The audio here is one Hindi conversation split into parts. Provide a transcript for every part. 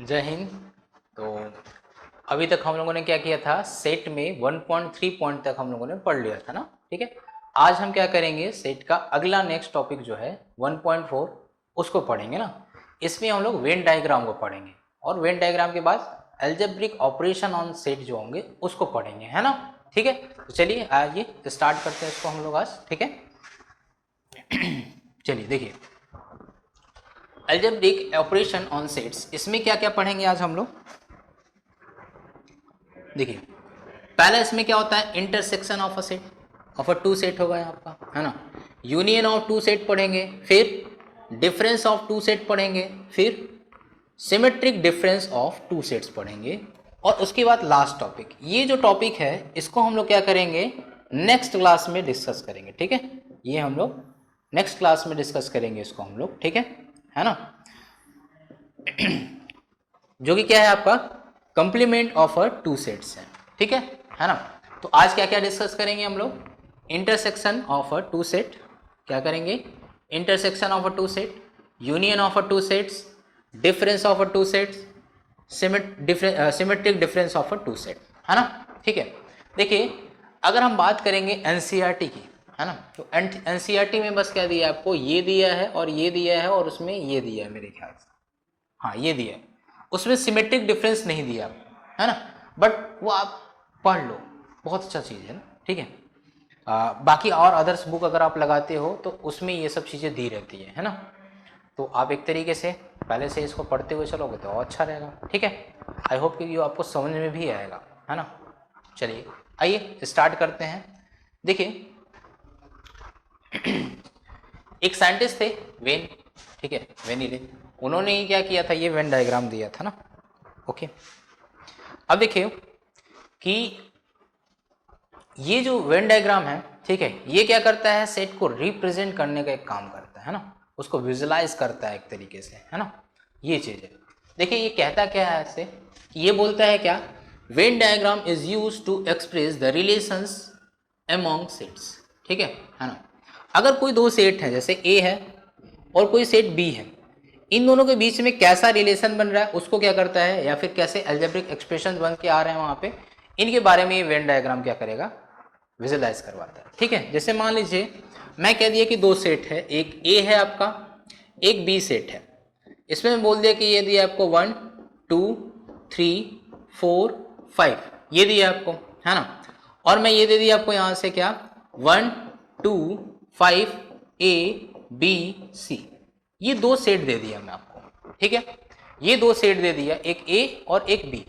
जय हिंद। तो अभी तक हम लोगों ने क्या किया था, सेट में 1.3 पॉइंट तक हम लोगों ने पढ़ लिया था ना। ठीक है, आज हम क्या करेंगे, सेट का अगला नेक्स्ट टॉपिक जो है 1.4 उसको पढ़ेंगे ना। इसमें हम लोग वेन डायग्राम को पढ़ेंगे और वेन डायग्राम के बाद एल्जेब्रिक ऑपरेशन ऑन सेट जो होंगे उसको पढ़ेंगे, है ना। ठीक है, तो चलिए आइए स्टार्ट करते हैं इसको हम लोग आज। ठीक है, चलिए देखिए अलजेब्रिक ऑपरेशन ऑन सेट्स, इसमें क्या क्या पढ़ेंगे आज हम लोग। देखिए पहला इसमें क्या होता है, intersection of a set, of a two set होगा आपका, है ना। यूनियन ऑफ टू सेट पढ़ेंगे, फिर डिफरेंस ऑफ टू सेट पढ़ेंगे, फिर symmetric difference of two sets पढ़ेंगे, और उसके बाद लास्ट टॉपिक। ये जो टॉपिक है इसको हम लोग क्या करेंगे, नेक्स्ट क्लास में डिस्कस करेंगे। ठीक है, ये हम लोग नेक्स्ट क्लास में डिस्कस करेंगे इसको हम लोग। ठीक है ना। जो कि क्या है आपका complement of a two sets है। ठीक है ना। तो आज क्या क्या डिस्कस करेंगे हम लोग, intersection of a two set, क्या करेंगे, intersection of a two set, union of a two sets, difference of a two sets, symmetric difference of a two set, है ना। ठीक है, देखिए अगर हम बात करेंगे एनसीईआरटी की, है ना, तो एनसीईआरटी में बस क्या दिया है आपको, ये दिया है और ये दिया है और उसमें ये दिया है मेरे ख्याल से, हाँ ये दिया है, उसमें सिमेट्रिक डिफरेंस नहीं दिया, है ना। बट वो आप पढ़ लो, बहुत अच्छा चीज़ है ना। ठीक है, बाकी और अदर्स बुक अगर आप लगाते हो तो उसमें ये सब चीज़ें दी रहती है ना। तो आप एक तरीके से पहले से इसको पढ़ते हुए चलोगे तो और अच्छा रहेगा। ठीक है, आई होप कि ये आपको समझ में भी आएगा, है ना। चलिए आइए स्टार्ट करते हैं। देखिए एक साइंटिस्ट थे वेन, ठीक है, वेनिले, उन्होंने ही क्या किया था, ये वेन डायग्राम दिया था ना। ओके, अब देखिए कि ये जो वेन डायग्राम है, ठीक है, ये क्या करता है, सेट को रिप्रेजेंट करने का एक काम करता है ना, उसको विजुलाइज करता है एक तरीके से, है ना। ये चीज है, देखिए ये कहता क्या है ऐसे, ये बोलता है क्या, Venn diagram is use to express the relations among sets. ठीक है ना। अगर कोई दो सेट है, जैसे ए है और कोई सेट बी है, इन दोनों के बीच में कैसा रिलेशन बन रहा है उसको क्या करता है, या फिर कैसे अलजेब्रिक एक्सप्रेशन बन के आ रहे हैं वहां पे, इनके बारे में ये वेन डायग्राम क्या करेगा, विजुलाइज करवाता है। ठीक है, जैसे मान लीजिए मैं कह दिया कि दो सेट है, एक ए है आपका, एक बी सेट है, इसमें मैं बोल दिया कि ये दिया आपको 1 2 3 4 5, ये दिया आपको, है ना। और मैं ये दे दिया आपको यहां से क्या, 1 2 5 ए बी सी, ये दो सेट दे दिया मैं आपको। ठीक है, ये दो सेट दे दिया, एक ए और एक बी।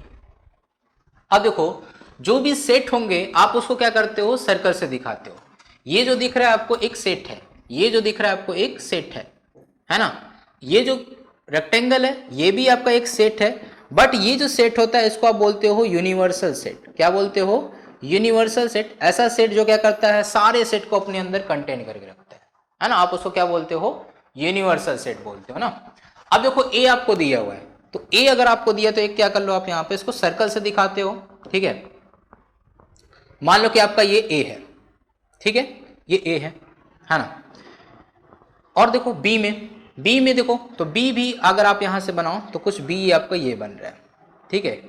अब देखो जो भी सेट होंगे आप उसको क्या करते हो, सर्कल से दिखाते हो। ये जो दिख रहा है आपको एक सेट है, ये जो दिख रहा है आपको एक सेट है ना। ये जो रेक्टेंगल है ये भी आपका एक सेट है, बट ये जो सेट होता है इसको आप बोलते हो यूनिवर्सल सेट। क्या बोलते हो, यूनिवर्सल सेट। ऐसा सेट जो क्या करता है, सारे सेट को अपने अंदर कंटेन करके रखता है ना। आप उसको क्या बोलते हो, यूनिवर्सल सेट बोलते हो ना। अब देखो ए आपको दिया हुआ है, तो ए अगर आपको दिया तो एक क्या कर लो आप यहाँ पे इसको सर्कल से दिखाते हो। ठीक है, मान लो कि आपका ये ए है, ठीक है, ये ए है ना। और देखो बी में देखो तो बी भी अगर आप यहां से बनाओ तो कुछ बी आपका ये बन रहा है, ठीक है,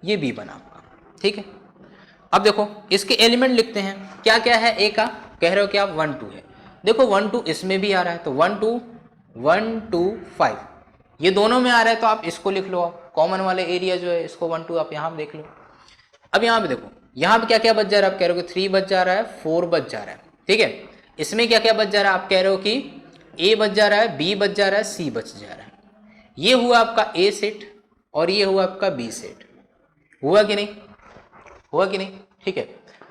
ये बी बना आपका। ठीक है, अब देखो इसके एलिमेंट लिखते हैं, क्या क्या है ए का, कह रहे हो कि आप 1 2 है, देखो 1 2 इसमें भी आ रहा है, तो 1 2 5 ये दोनों में आ रहा है, तो आप इसको लिख लो, आप कॉमन वाले एरिया जो है इसको 1 2 आप यहां देख लो। अब यहाँ पे देखो, यहाँ पे क्या क्या बच जा रहा है, आप कह रहे हो कि 3 बच जा रहा है, 4 बच जा रहा है। ठीक है, इसमें क्या क्या बच जा रहा है, आप कह रहे हो कि ए बच जा रहा है, बी बच जा रहा है, सी बच जा रहा है। ये हुआ आपका ए सेट और ये हुआ आपका बी सेट, हुआ कि नहीं, हुआ कि नहीं। ठीक है,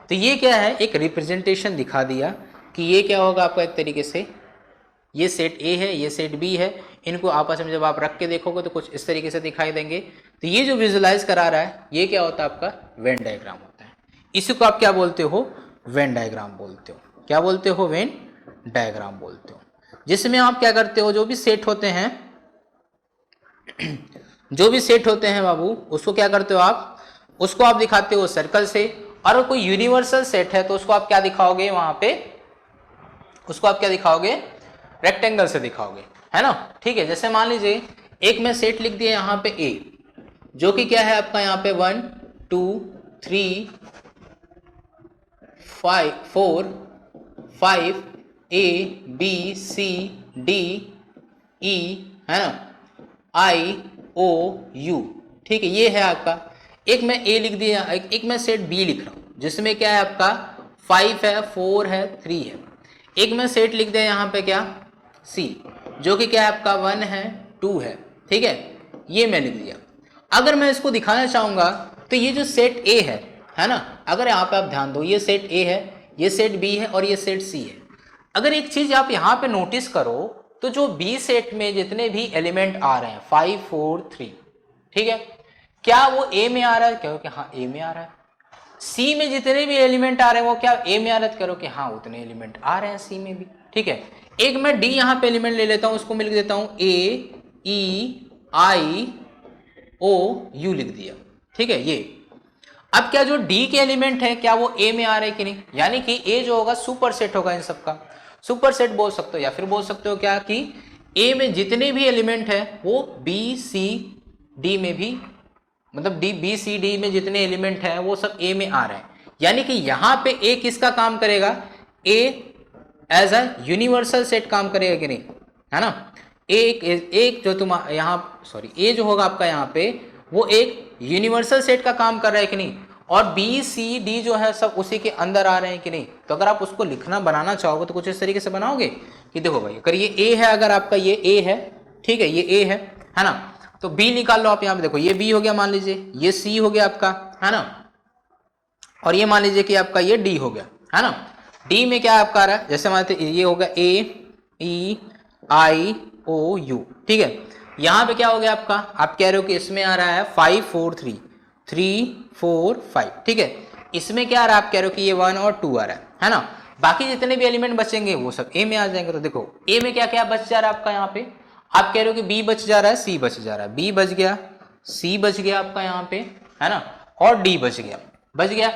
तो ये क्या है, एक रिप्रेजेंटेशन दिखा दिया कि ये क्या होगा आपका, एक तरीके से ये सेट ए है, ये सेट बी है, इनको आपस में जब आप रख के देखोगे तो कुछ इस तरीके से दिखाई देंगे। तो ये जो विजुलाइज करा रहा है ये क्या होता है, आपका वेन डायग्राम होता है। इसी को आप क्या बोलते हो, वेन डायग्राम बोलते हो। क्या बोलते हो, वेन डायग्राम बोलते हो। जिसमें आप क्या करते हो, जो भी सेट होते हैं जो भी सेट होते हैं बाबू, उसको क्या करते हो आप, उसको आप दिखाते हो सर्कल से। और कोई यूनिवर्सल सेट है तो उसको आप क्या दिखाओगे वहां पे, उसको आप क्या दिखाओगे, रेक्टेंगल से दिखाओगे, है ना। ठीक है, जैसे मान लीजिए एक मैं सेट लिख दिया यहाँ पे ए, जो कि क्या है आपका यहाँ पे 1 2 3 5 4 5 A B C D E है ना I O U, ठीक है, ये है आपका। एक मैं A लिख दिया, एक मैं सेट B लिख रहा हूं जिसमें क्या है आपका 5 है 4 है 3 है। एक मैं सेट लिख दिया यहाँ पे क्या C, जो कि क्या है आपका 1 है 2 है, ठीक है, ये मैं लिख दिया। अगर मैं इसको दिखाना चाहूंगा तो ये जो सेट A है ना, अगर यहाँ पे आप ध्यान दो, ये सेट A है, ये सेट B है और ये सेट C है। अगर एक चीज आप यहाँ पे नोटिस करो तो जो B सेट में जितने भी एलिमेंट आ रहे हैं 5 4 3, ठीक है, क्या वो A में आ रहा है? कहो कि हाँ A में आ रहा है। C में जितने भी एलिमेंट आ रहे हैं वो क्या A में आ रहा है? करो कि हाँ उतने एलिमेंट आ रहे हैं C में भी, ठीक है। एक मैं D यहाँ पे एलिमेंट ले लेता हूँ, उसको मैं लिख देता हूँ A E I O U लिख दिया, ठीक है। ये अब क्या जो D के एलिमेंट है क्या वो A में आ रहे हैं कि नहीं, यानी कि A जो होगा सुपर सेट होगा इन सबका, सुपर सेट बोल सकते हो या फिर बोल सकते हो क्या कि A में जितने भी एलिमेंट है वो B C D में भी, मतलब D B C D में जितने एलिमेंट है वो सब A में आ रहे हैं। यानी कि यहां पे A किसका काम करेगा? A as a universal set काम करेगा कि नहीं, है ना। एक जो तुम यहाँ सॉरी A जो होगा आपका यहाँ पे वो एक यूनिवर्सल सेट का काम कर रहा है कि नहीं, और B C D जो है सब उसी के अंदर आ रहे हैं कि नहीं। तो अगर आप उसको लिखना बनाना चाहोगे तो कुछ इस तरीके से बनाओगे कि देखो भाई अगर ये A है, अगर आपका ये A है, ठीक है, ये A है ना, तो B निकाल लो आप यहाँ पे। देखो ये B हो गया मान लीजिए, ये C हो गया आपका, है ना, और ये मान लीजिए कि आपका ये D हो गया, है ना। D में क्या आपका आ रहा है, जैसे मान ये होगा A E I O U, ठीक है। यहाँ पे क्या हो गया आपका, आप कह रहे हो कि इसमें आ रहा है 5 4 3 3 4 5, ठीक है। इसमें क्या आ रहा है, आप कह रहे हो कि ये 1 और 2 आ रहा है ना। बाकी जितने भी एलिमेंट बचेंगे वो सब A में आ जाएंगे। तो देखो A में क्या क्या बच जा रहा है आपका यहाँ पे, आप कह रहे हो कि B बच जा रहा है, C बच जा रहा है, B बच गया, C बच गया आपका यहाँ पे, है ना, और D बच गया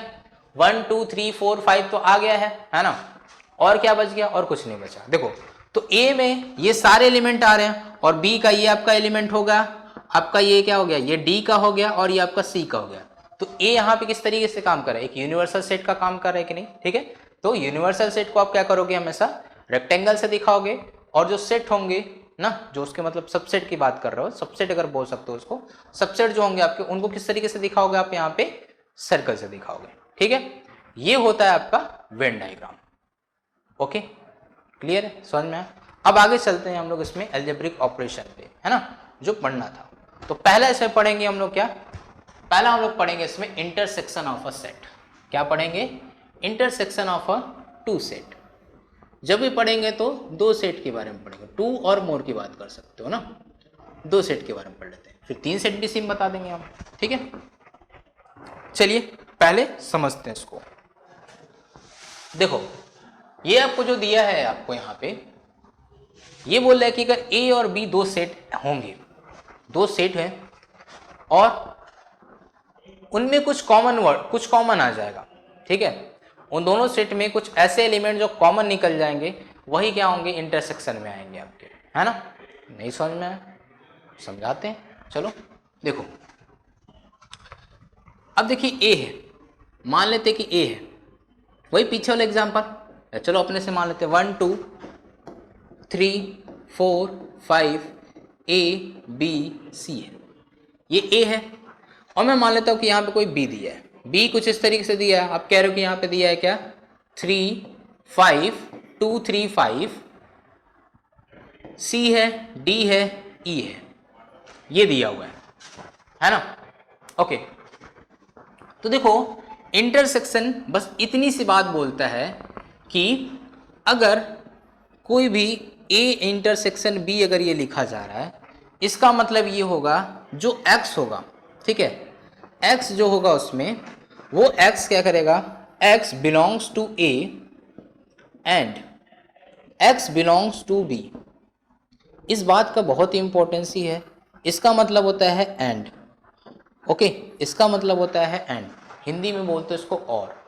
1 2 3 4 5 तो आ गया है ना, और क्या बच गया, और कुछ नहीं बचा। देखो तो A में ये सारे एलिमेंट आ रहे हैं और B का ये आपका एलिमेंट होगा, आपका ये क्या हो गया, ये D का हो गया और ये आपका C का हो गया। तो A यहाँ पे किस तरीके से काम कर रहा है, एक यूनिवर्सल सेट का काम कर रहा है कि नहीं, ठीक है। तो यूनिवर्सल सेट को आप क्या करोगे, हमेशा रेक्टेंगल से दिखाओगे, और जो सेट होंगे ना, जो उसके मतलब सबसेट की बात कर रहे हो, सबसेट अगर बोल सकते हो उसको, सबसेट जो होंगे आपके उनको किस तरीके से दिखाओगे, आप यहाँ पे सर्कल से दिखाओगे, ठीक है। ये होता है आपका वेन डायग्राम। ओके, क्लियर है, समझ में आया। अब आगे चलते हैं हम लोग इसमें अलजेब्रिक ऑपरेशन पे, है ना, जो पढ़ना था। तो पहला इसमें पढ़ेंगे हम लोग क्या, पहला हम लोग पढ़ेंगे इसमें इंटरसेक्शन ऑफ अ सेट। क्या पढ़ेंगे, intersection of a two set. जब भी पढ़ेंगे तो दो सेट के बारे में पढ़ेंगे, टू और मोर की बात कर सकते हो ना, दो सेट के बारे में पढ़ लेते हैं, फिर तीन सेट भी सिम बता देंगे हम, ठीक है। चलिए पहले समझते हैं इसको। देखो ये आपको जो दिया है, आपको यहाँ पे ये बोल रहा है कि अगर A और B दो सेट होंगे, दो सेट है और उनमें कुछ कॉमन वर्ड, कुछ कॉमन आ जाएगा, ठीक है। उन दोनों सेट में कुछ ऐसे एलिमेंट जो कॉमन निकल जाएंगे, वही क्या होंगे, इंटरसेक्शन में आएंगे आपके, है ना। नहीं समझ में आया, समझाते हैं, चलो देखो। अब देखिए A है, मान लेते कि A है, वही पीछे वाला एग्जांपल, चलो अपने से मान लेते हैं 1 2 3 4 5 A B C है, ये A है, और मैं मान लेता हूं कि यहाँ पे कोई B दिया है, B कुछ इस तरीके से दिया है, आप कह रहे हो कि यहाँ पे दिया है क्या 3 5 2 3 5, C है, D है, E है, ये दिया हुआ है ना। ओके, तो देखो इंटरसेक्शन बस इतनी सी बात बोलता है कि अगर कोई भी A इंटरसेक्शन B अगर ये लिखा जा रहा है, इसका मतलब ये होगा जो X होगा, ठीक है, X जो होगा उसमें वो X क्या करेगा, X belongs to A and X belongs to B। इस बात का बहुत ही इंपॉर्टेंस ही है, इसका मतलब होता है एंड। ओके, इसका मतलब होता है एंड, हिंदी में बोलते हैं इसको और।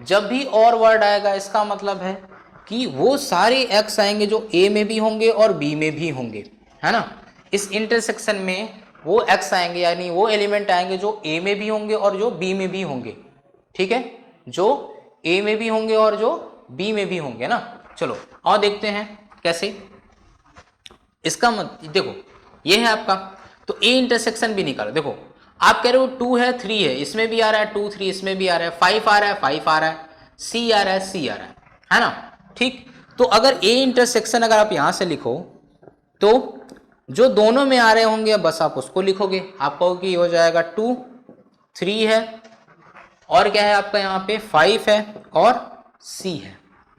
जब भी और वर्ड आएगा इसका मतलब है कि वो सारे X आएंगे जो A में भी होंगे और B में भी होंगे, है ना। इस इंटरसेक्शन में वो x आएंगे, यानी वो एलिमेंट आएंगे जो a में भी होंगे और जो b में भी होंगे, ठीक है, जो a में भी होंगे और जो b में भी होंगे ना। चलो और देखते हैं कैसे। इसका मतलब देखो ये है आपका, तो a इंटरसेक्शन भी निकालो। देखो आप कह रहे हो 2 है 3 है, इसमें भी आ रहा है 2 3, इसमें भी आ रहा है 5 आ रहा है 5 आ रहा है, c आ रहा है c आ रहा है ना, ठीक। तो अगर a इंटरसेक्शन अगर आप यहां से लिखो तो जो दोनों में आ रहे होंगे बस आप उसको लिखोगे। आप कहोगे कि हो जाएगा 2 3 है और क्या है आपका यहाँ पे 5 है और c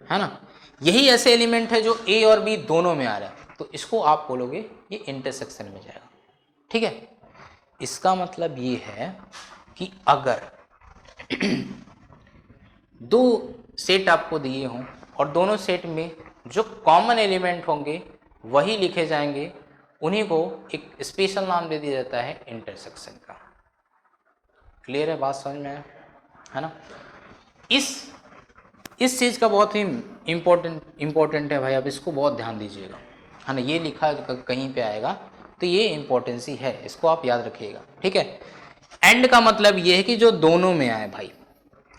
है ना। यही ऐसे एलिमेंट है जो a और b दोनों में आ रहा है, तो इसको आप बोलोगे ये इंटरसेक्शन में जाएगा, ठीक है। इसका मतलब ये है कि अगर दो सेट आपको दिए हों और दोनों सेट में जो कॉमन एलिमेंट होंगे वही लिखे जाएंगे, उन्हीं को एक स्पेशल नाम दे दिया जाता है इंटरसेक्शन का। क्लियर है, बात समझ में आया है ना। इस चीज़ का बहुत ही इम्पोर्टेंट है भाई, अब इसको बहुत ध्यान दीजिएगा, है ना। ये लिखा कहीं पे आएगा तो ये इम्पोर्टेंसी है, इसको आप याद रखिएगा, ठीक है। एंड का मतलब ये है कि जो दोनों में आए भाई,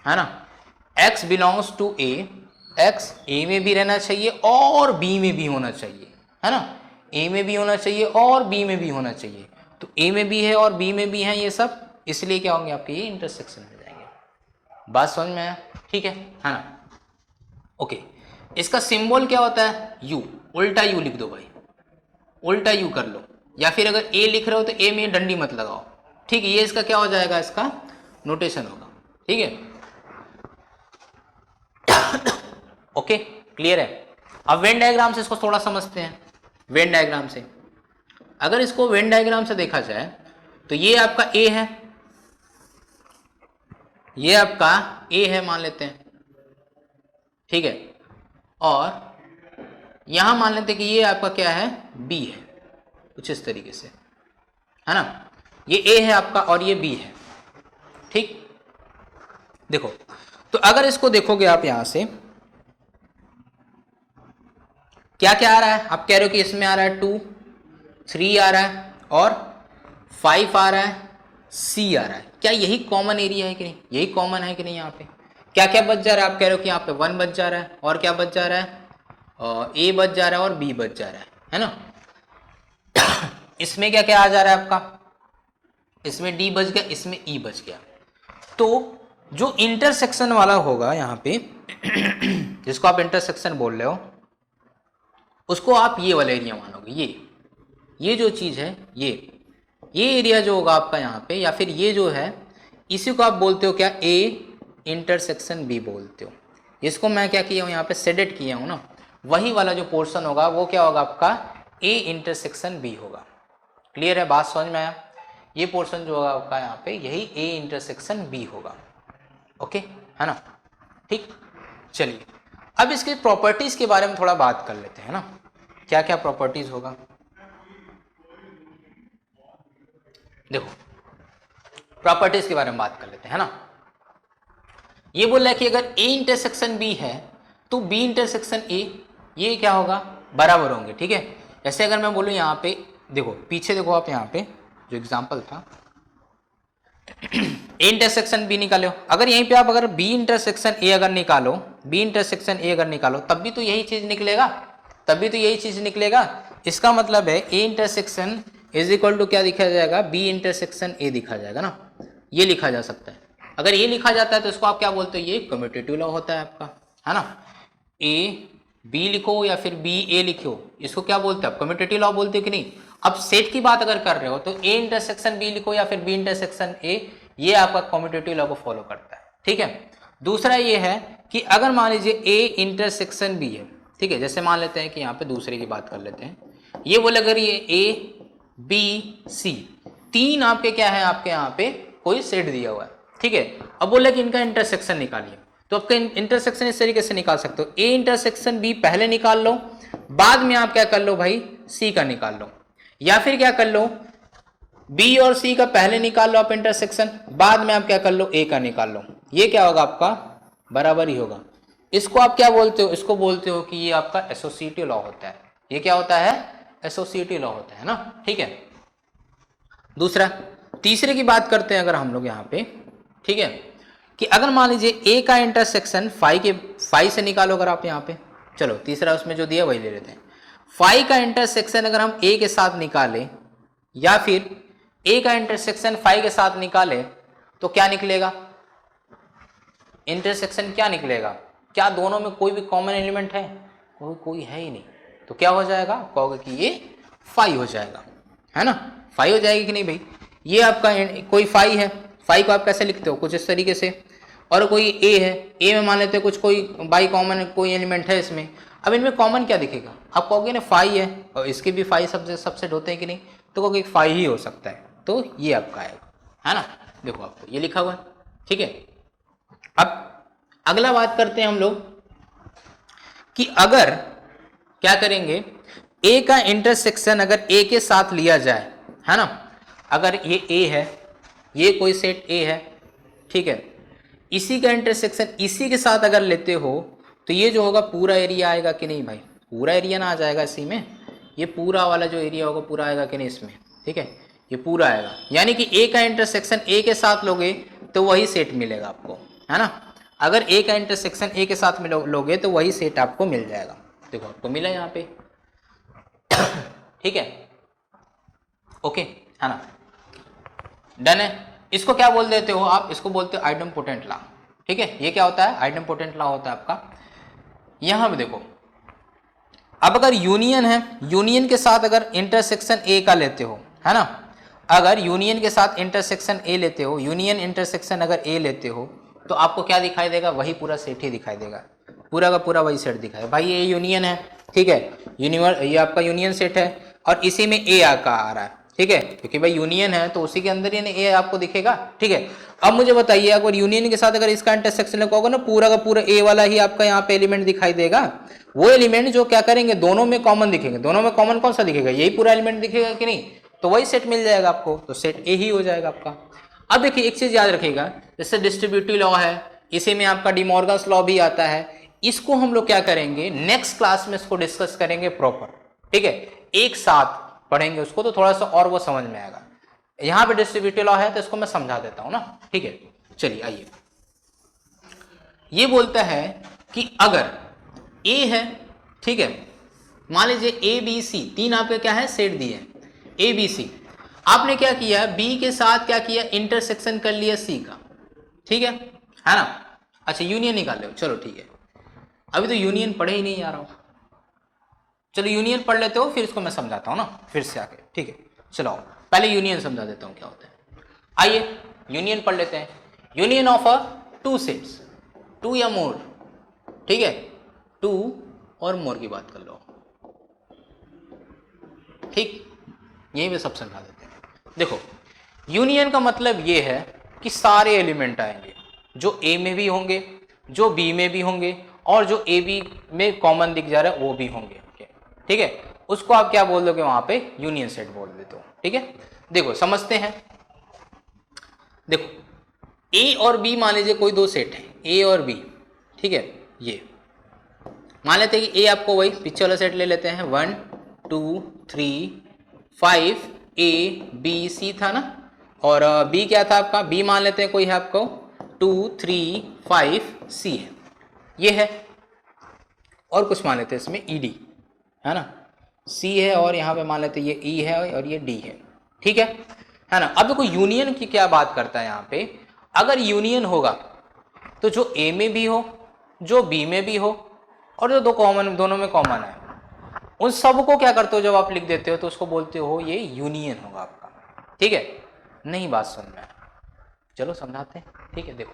है ना। x belongs to a, x a में भी रहना चाहिए और b में भी होना चाहिए, है ना। a में भी होना चाहिए और b में भी होना चाहिए, तो a में भी है और b में भी है ये सब, इसलिए क्या होंगे आपके ये इंटरसेक्शन में जाएंगे। बात समझ में आया, ठीक है ना। ओके, इसका सिंबल क्या होता है, u, उल्टा u लिख दो भाई, उल्टा u कर लो, या फिर अगर a लिख रहे हो तो a में डंडी मत लगाओ, ठीक है। ये इसका क्या हो जाएगा, इसका नोटेशन होगा, ठीक है। ओके, क्लियर है। अब वेन डायग्राम से इसको थोड़ा समझते हैं। वेन डायग्राम से अगर इसको वेन डायग्राम से देखा जाए तो ये आपका A है, ये आपका A है मान लेते हैं, ठीक है। और यहां मान लेते हैं कि ये आपका क्या है, B है, कुछ इस तरीके से, है ना। ये A है आपका और ये B है, ठीक। देखो तो अगर इसको देखोगे आप यहां से क्या क्या आ रहा है, आप कह रहे हो कि इसमें आ रहा है 2 3 आ रहा है और 5 आ रहा है, C आ रहा है। क्या यही कॉमन एरिया है कि नहीं, यही कॉमन है कि नहीं। यहाँ पे क्या क्या बच जा रहा है, आप कह रहे हो कि यहाँ पे 1 बच जा रहा है और क्या बच जा रहा है, A बच जा रहा है और B बच जा रहा है ना। इसमें क्या क्या आ जा रहा है आपका, इसमें D बच गया, इसमें E बच गया। तो जो इंटरसेक्शन वाला होगा यहाँ पे जिसको आप इंटरसेक्शन बोल रहे हो, उसको आप ये वाला एरिया मानोगे। ये जो चीज है, ये एरिया जो होगा आपका यहाँ पे, या फिर ये जो है, इसी को आप बोलते हो क्या, A इंटरसेक्शन B बोलते हो। इसको मैं क्या किया हूँ यहाँ पे, सेडेट किया हूँ ना, वही वाला जो पोर्शन होगा वो क्या होगा आपका, A इंटरसेक्शन B होगा। क्लियर है, बात समझ में आया। ये पोर्शन जो होगा आपका यहाँ पे, यही A इंटरसेक्शन B होगा, ओके, है ना, ठीक। चलिए अब इसके प्रॉपर्टीज के बारे में थोड़ा बात कर लेते हैं ना, क्या क्या प्रॉपर्टीज होगा। देखो प्रॉपर्टीज के बारे में बात कर लेते हैं ना। ये बोल रहा है कि अगर A इंटरसेक्शन B है तो B इंटरसेक्शन A, ये क्या होगा, बराबर होंगे, ठीक है। जैसे अगर मैं बोलूं यहाँ पे, देखो पीछे देखो आप, यहाँ पे जो एग्जांपल था A इंटरसेक्शन B निकालो, अगर यहीं पे आप अगर B इंटरसेक्शन A अगर निकालो, B इंटरसेक्शन A अगर निकालो, तब भी तो यही चीज निकलेगा, तब भी तो यही चीज निकलेगा। इसका मतलब है A intersection is equal to क्या लिखा जाएगा, B इंटरसेक्शन A लिखा जाएगा ना, ये लिखा जा सकता है। अगर ये लिखा जाता है तो इसको आप क्या बोलते हो, ये कम्यूटेटिव लॉ होता है आपका, है ना। A B लिखो या फिर B A लिखो, इसको क्या बोलते हैं आप, कम्यूटेटिव लॉ बोलते हो कि नहीं। अब सेट की बात अगर कर रहे हो तो A इंटरसेक्शन B लिखो या फिर B इंटरसेक्शन A, ये आपका कम्यूटेटिव लॉ को फॉलो करता है, ठीक है। दूसरा ये है कि अगर मान लीजिए A इंटरसेक्शन B है, ठीक है। जैसे मान लेते हैं कि यहाँ पे दूसरे की बात कर लेते हैं, ये बोले अगर ये A B C तीन आपके क्या है, आपके यहाँ पे कोई सेट दिया हुआ है, ठीक है। अब बोले कि इनका इंटरसेक्शन निकालिए, तो आपका इंटरसेक्शन इस तरीके से निकाल सकते हो, A इंटरसेक्शन B पहले निकाल लो, बाद में आप क्या कर लो भाई, C का निकाल लो, या फिर क्या कर लो, B और C का पहले निकाल लो आप इंटरसेक्शन, बाद में आप क्या कर लो, A का निकाल लो। ये क्या होगा आपका, बराबर ही होगा। इसको आप क्या बोलते हो, इसको बोलते हो कि ये आपका एसोसिएटिव लॉ होता है। ये क्या होता है, एसोसिएटिव लॉ होता है ना, ठीक है। दूसरा, तीसरे की बात करते हैं अगर हम लोग यहाँ पे, ठीक है, कि अगर मान लीजिए ए का इंटरसेक्शन फाई से निकालो अगर आप यहाँ पे, चलो तीसरा उसमें जो दिया वही ले लेते हैं। फाई का इंटरसेक्शन अगर हम ए के साथ निकालें या फिर ए का इंटरसेक्शन फाई के साथ निकालें तो क्या निकलेगा? इंटरसेक्शन क्या निकलेगा? क्या दोनों में कोई भी कॉमन एलिमेंट है? कोई है ही नहीं, तो क्या हो जाएगा? कहोगे कि ये फाई हो जाएगा, है ना? फाई हो जाएगी कि नहीं भाई? ये आपका कोई फाई है, फाई को आप कैसे लिखते हो? कुछ इस तरीके से। और कोई ए है, ए में मान लेते हैं कुछ कोई बाई कॉमन कोई एलिमेंट है इसमें। अब इनमें कॉमन क्या दिखेगा? आप कहोगे ना फाई है, और इसके भी फाई सबसेट होते हैं कि नहीं, तो कहोगे फाई ही हो सकता है, तो ये आपका आएगा, है ना? देखो आपको ये लिखा हुआ है, ठीक है। अब अगला बात करते हैं हम लोग कि अगर क्या करेंगे, ए का इंटरसेक्शन अगर ए के साथ लिया जाए, है ना, अगर ये ए है, ये कोई सेट ए है, ठीक है, इसी का इंटरसेक्शन इसी के साथ अगर लेते हो तो ये जो होगा पूरा एरिया आएगा कि नहीं भाई? पूरा एरिया ना आ जाएगा इसी में, ये पूरा वाला जो एरिया होगा पूरा आएगा कि नहीं इसमें, ठीक है, ये पूरा आएगा। यानी कि ए का इंटरसेक्शन ए के साथ लोगे तो वही सेट मिलेगा आपको, है ना? अगर ए का इंटरसेक्शन ए के साथ में लोगे तो वही सेट आपको मिल जाएगा। देखो आपको मिला यहाँ पे, ठीक है, ओके, है ना? डन है। इसको क्या बोल देते हो आप? इसको बोलते हो आइडेम्पोटेंट लॉ, ठीक है। ये क्या होता है? आइडेम्पोटेंट लॉ होता है आपका। यहां पे देखो, अब अगर यूनियन है, यूनियन के साथ अगर इंटरसेक्शन ए का लेते हो, है ना, अगर यूनियन के साथ इंटरसेक्शन ए लेते हो, यूनियन इंटरसेक्शन अगर ए लेते हो तो आपको क्या दिखाई देगा? वही पूरा सेट ही दिखाई देगा, पूरा का पूरा वही सेट दिखाई। भाई ये यूनियन है, ठीक है, ये आपका यूनियन सेट है और इसी में ए का आ रहा है, ठीक है, क्योंकि भाई यूनियन है तो उसी के अंदर ही ए आपको दिखेगा, ठीक है। अब मुझे बताइए, अगर यूनियन के साथ अगर इसका इंटरसेक्शन लगाओगे ना, पूरा का पूरा ए वाला ही आपका यहाँ पे एलिमेंट दिखाई देगा। वो एलिमेंट जो क्या करेंगे, दोनों में कॉमन दिखेंगे। दोनों में कॉमन कौन सा दिखेगा? यही पूरा एलिमेंट दिखेगा कि नहीं? तो वही सेट मिल जाएगा आपको, तो सेट ए ही हो जाएगा आपका। अब देखिए एक चीज याद रखिएगा, जैसे डिस्ट्रीब्यूटिव लॉ है, इसी में आपका डिमॉर्गन्स लॉ भी आता है। इसको हम लोग क्या करेंगे, नेक्स्ट क्लास में इसको डिस्कस करेंगे प्रॉपर, ठीक है, एक साथ पढ़ेंगे उसको, तो थोड़ा सा और वो समझ में आएगा। यहां पे डिस्ट्रीब्यूटिव लॉ है तो इसको मैं समझा देता हूं ना, ठीक है। चलिए आइए, ये बोलता है कि अगर ए है, ठीक है, मान लीजिए ए बी सी, तीन आपके क्या है सेट दिए, ए बी सी। आपने क्या किया, बी के साथ क्या किया, इंटरसेक्शन कर लिया सी का, ठीक है ना? अच्छा यूनियन निकाल लो, चलो ठीक है। अभी तो यूनियन पढ़े ही नहीं जा रहा हूं, चलो यूनियन पढ़ लेते हो, फिर इसको मैं समझाता हूं ना फिर से आके, ठीक है। चलो पहले यूनियन समझा देता हूं क्या होता है। आइए यूनियन पढ़ लेते हैं। Union of a two sets, two या मोर, ठीक है, टू और मोर की बात कर लो, ठीक, यही पे सब समझा देते हैं। देखो यूनियन का मतलब ये है कि सारे एलिमेंट आएंगे, जो ए में भी होंगे, जो बी में भी होंगे, और जो ए बी में कॉमन दिख जा रहा है वो भी होंगे, ठीक है। उसको आप क्या बोल दोगे वहां पे? यूनियन सेट बोल देते हो, ठीक है। देखो समझते हैं, देखो ए और बी मान लीजिए कोई दो सेट है, ए और बी, ठीक है। ये मान लेते हैं कि ए आपको वही पीछे वाला सेट ले लेते हैं, 1 2 3 5 ए बी सी था ना, और बी क्या था आपका? बी मान लेते हैं कोई है आपको 2 3 5 सी है, ये है, और कुछ मान लेते हैं इसमें ई डी, है ना, सी है, और यहाँ पे मान लेते हैं ये ई है और ये डी है, ठीक है ना। अब देखो यूनियन की क्या बात करता है यहाँ पे, अगर यूनियन होगा तो जो ए में भी हो, जो बी में भी हो, और जो दो कॉमन, दोनों में कॉमन है, उन सबको क्या करते हो जब आप लिख देते हो तो उसको बोलते हो ये यूनियन होगा आपका, ठीक है। नहीं बात समझ में, चलो समझाते हैं, ठीक है। देखो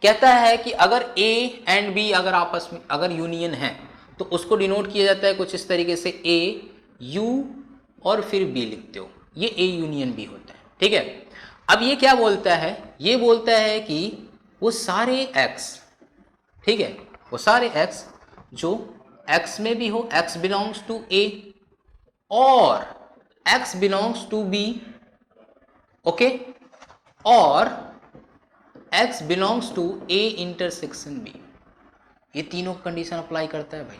कहता है कि अगर ए एंड बी अगर आपस में अगर यूनियन है तो उसको डिनोट किया जाता है कुछ इस तरीके से, ए यू और फिर बी लिखते हो, ये ए यूनियन बी होता है, ठीक है। अब ये क्या बोलता है? ये बोलता है कि वो सारे एक्स, ठीक है, वो सारे एक्स जो एक्स में भी हो, एक्स बिलोंग्स टू ए और x belongs to B, okay, और x belongs to A intersection B, ये तीनों कंडीशन अप्लाई करता है भाई।